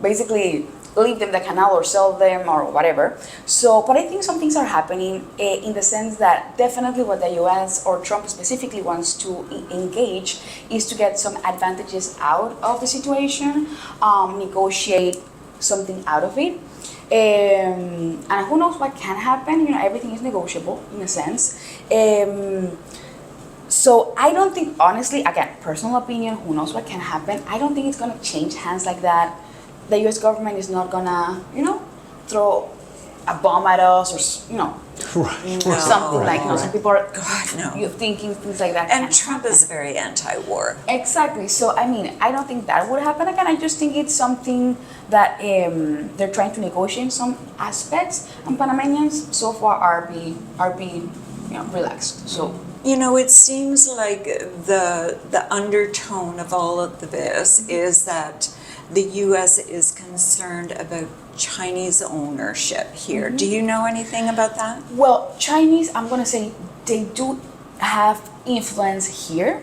[SPEAKER 3] basically leave them the canal or sell them or whatever. So, but I think some things are happening in the sense that definitely what the US or Trump specifically wants to engage is to get some advantages out of the situation, negotiate something out of it. And who knows what can happen, everything is negotiable in a sense. So I don't think, honestly, again, personal opinion, who knows what can happen, I don't think it's gonna change hands like that. The US government is not gonna, throw a bomb at us or, something like that. Some people are you're thinking things like that.
[SPEAKER 1] And Trump is very anti-war.
[SPEAKER 3] Exactly. So, I don't think that would happen again. I just think it's something that they're trying to negotiate some aspects, and Panamanians so far are being relaxed. So.
[SPEAKER 1] It seems like the undertone of all of this is that the U.S. is concerned about Chinese ownership here. Do you know anything about that?
[SPEAKER 3] Well, Chinese, I'm going to say they do have influence here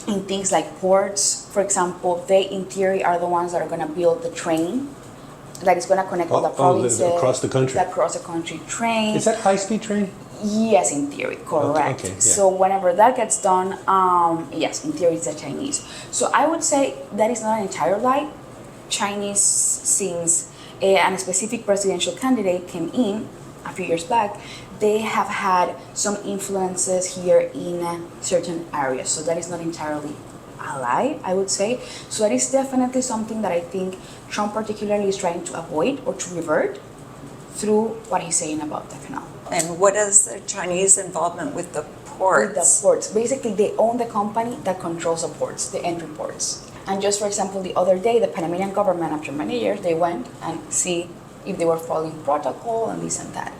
[SPEAKER 3] in things like ports. For example, they in theory are the ones that are going to build the train that is going to connect all the provinces.
[SPEAKER 4] Across the country.
[SPEAKER 3] That across the country train.
[SPEAKER 4] Is that high-speed train?
[SPEAKER 3] Yes, in theory, correct.
[SPEAKER 4] Okay, yeah.
[SPEAKER 3] So whenever that gets done, yes, in theory it's the Chinese. So I would say that is not an entire lie. Chinese, since a specific presidential candidate came in a few years back, they have had some influences here in certain areas. So that is not entirely a lie, I would say. So that is definitely something that I think Trump particularly is trying to avoid or to revert through what he's saying about the canal.
[SPEAKER 1] And what is the Chinese involvement with the ports?
[SPEAKER 3] With the ports. Basically, they own the company that controls the ports, the entry ports. And just for example, the other day, the Panamanian government, after many years, they went and see if they were following protocol and this and that.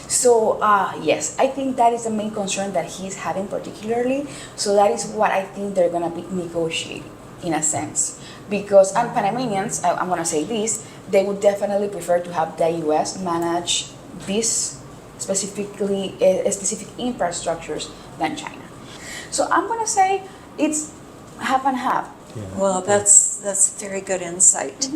[SPEAKER 3] So, yes, I think that is the main concern that he's having particularly. So that is what I think they're going to be negotiating, in a sense. Because, and Panamanians, I'm going to say this, they would definitely prefer to have the U.S. manage this specific infrastructures than China. So I'm going to say it's half and half.
[SPEAKER 4] Yeah.
[SPEAKER 1] Well, that's very good insight.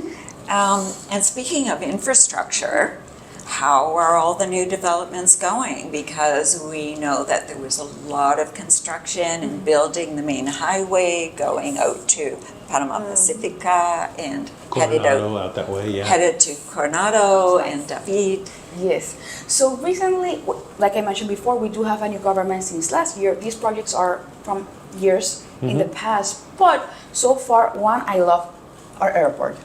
[SPEAKER 1] And speaking of infrastructure, how are all the new developments going? Because we know that there was a lot of construction and building the main highway going out to Panama Pacifica and
[SPEAKER 4] Coronado out that way, yeah.
[SPEAKER 1] headed to Coronado and David.
[SPEAKER 3] Yes. So recently, like I mentioned before, we do have a new government since last year. These projects are from years in the past, but so far, one, I love our airport.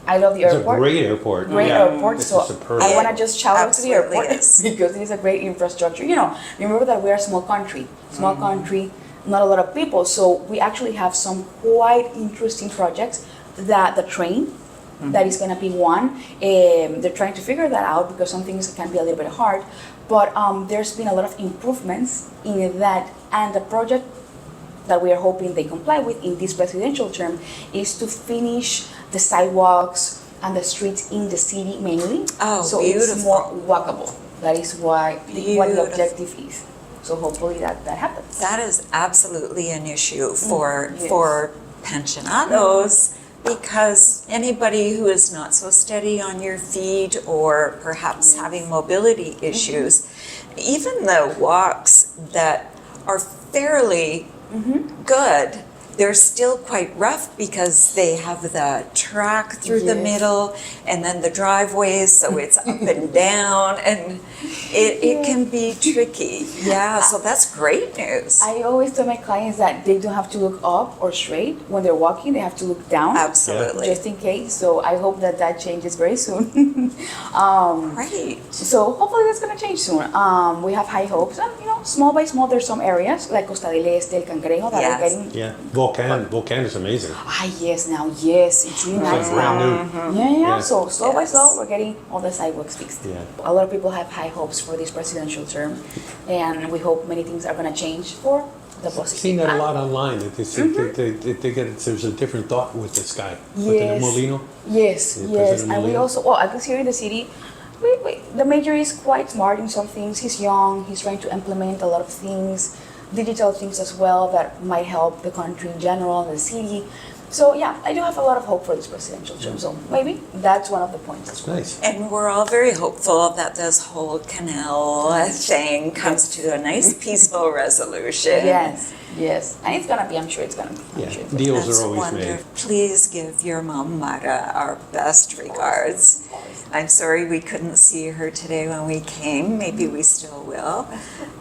[SPEAKER 3] I love the
[SPEAKER 4] It's
[SPEAKER 3] airport.
[SPEAKER 4] a great airport.
[SPEAKER 3] Great
[SPEAKER 4] Yeah.
[SPEAKER 3] airport.
[SPEAKER 4] It's
[SPEAKER 3] So
[SPEAKER 4] a superb
[SPEAKER 3] I want to
[SPEAKER 4] airport.
[SPEAKER 3] just shout out to the
[SPEAKER 1] Absolutely
[SPEAKER 3] airport
[SPEAKER 1] is.
[SPEAKER 3] because it is a great infrastructure. You know, remember that we are a small country, not a lot of people. So we actually have some quite interesting projects. That the train, that is going to be one. They're trying to figure that out because some things can be a little bit hard. But there's been a lot of improvements in that, and the project that we are hoping they comply with in this presidential term is to finish the sidewalks and the streets in the city mainly.
[SPEAKER 1] Oh,
[SPEAKER 3] so it's
[SPEAKER 1] beautiful.
[SPEAKER 3] more walkable. That is what the
[SPEAKER 1] Beautiful.
[SPEAKER 3] objective is. So hopefully that happens.
[SPEAKER 1] That is absolutely an issue for
[SPEAKER 3] yes.
[SPEAKER 1] for pensionados, because anybody who is not so steady on your feet or perhaps having mobility issues, even the walks that are fairly good, they're still quite rough because they have the track through the
[SPEAKER 3] Yes.
[SPEAKER 1] middle and then the driveways, so it's up and down, and it can be tricky. Yeah, so that's great news.
[SPEAKER 3] I always tell my clients that they don't have to look up or straight when they're walking. They have to look down.
[SPEAKER 1] Absolutely.
[SPEAKER 3] Just in case. So I hope that changes very soon.
[SPEAKER 1] Great.
[SPEAKER 3] So hopefully that's gonna change soon. We have high hopes, and small by small, there's some areas like Costa del Este, El Cangrejo that are
[SPEAKER 1] Yes.
[SPEAKER 3] getting.
[SPEAKER 4] Yeah. Volcan is amazing.
[SPEAKER 3] Yes, it's really
[SPEAKER 4] It's
[SPEAKER 3] nice
[SPEAKER 4] like brand
[SPEAKER 3] now.
[SPEAKER 4] new.
[SPEAKER 3] Yeah.
[SPEAKER 4] Yeah.
[SPEAKER 3] So slow by
[SPEAKER 1] Yes.
[SPEAKER 3] slow, we're getting all the sidewalks fixed.
[SPEAKER 4] Yeah.
[SPEAKER 3] A lot of people have high hopes for this presidential term, and we hope many things are gonna change for the
[SPEAKER 4] I've
[SPEAKER 3] positive.
[SPEAKER 4] seen that a lot online. That they get there's a different thought with this guy. President Molino.
[SPEAKER 3] Yes,
[SPEAKER 4] Yeah,
[SPEAKER 3] yes,
[SPEAKER 4] President
[SPEAKER 3] and we
[SPEAKER 4] Molino.
[SPEAKER 3] also, well, I guess here in the city, the mayor is quite smart in some things. He's young. He's trying to implement a lot of things, digital things as well that might help the country in general, the city. So yeah, I do have a lot of hope for this presidential term. So maybe that's one of the points as well.
[SPEAKER 4] Nice.
[SPEAKER 1] And we're all very hopeful that this whole canal thing comes to a nice, peaceful resolution.
[SPEAKER 3] Yes, and it's gonna be. I'm sure it's gonna be.
[SPEAKER 4] Yeah.
[SPEAKER 3] I'm sure.
[SPEAKER 4] Deals
[SPEAKER 1] That's
[SPEAKER 4] are always
[SPEAKER 1] wonderful.
[SPEAKER 4] made.
[SPEAKER 1] Please give your mom, Mara, our best regards. I'm sorry we couldn't see her today when we came. Maybe we still will.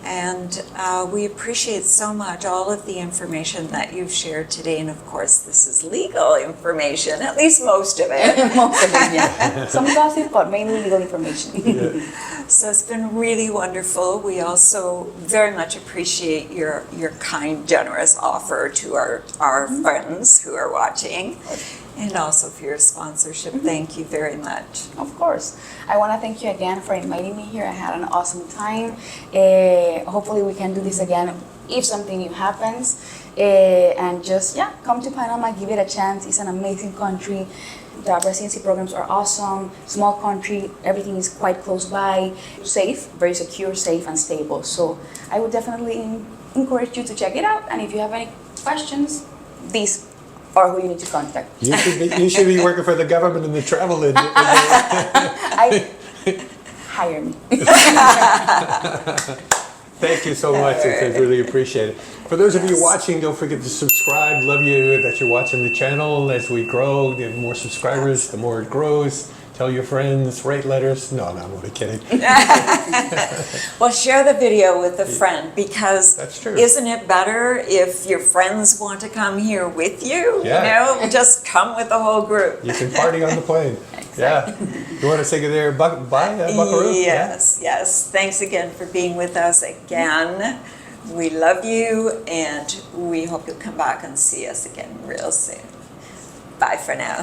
[SPEAKER 1] And we appreciate so much all of the information that you've shared today. And of course, this is legal information, at least most of it.
[SPEAKER 3] Most of it, yeah. Some gossip, but mainly legal information.
[SPEAKER 1] So it's been really wonderful. We also very much appreciate your kind, generous offer to our friends who are watching, and also for your sponsorship. Thank you very much.
[SPEAKER 3] Of course. I want to thank you again for inviting me here. I had an awesome time. Hopefully we can do this again if something new happens. And just, come to Panama, give it a chance. It's an amazing country. The residency programs are awesome. Small country, everything is quite close by. Safe, very secure, safe, and stable. So I would definitely encourage you to check it out. And if you have any questions, these are who you need to contact.
[SPEAKER 4] You should be working for the government in the travel
[SPEAKER 3] Hire me.
[SPEAKER 4] Thank you so much. I really appreciate it. For those of you watching, don't forget to subscribe. Love you that you're watching the channel. As we grow, the more subscribers, the more it grows. Tell your friends, write letters. No, I'm only kidding.
[SPEAKER 1] Well, share the video with a friend, because
[SPEAKER 4] That's true.
[SPEAKER 1] isn't it better if your friends want to come here with you?
[SPEAKER 4] Yeah.
[SPEAKER 1] You know, just come with the whole group.
[SPEAKER 4] You can party on the plane. Yeah. You want to say there, bye, Buckaroo?
[SPEAKER 1] Yes. Thanks again for being with us again. We love you, and we hope you'll come back and see us again real soon. Bye for now.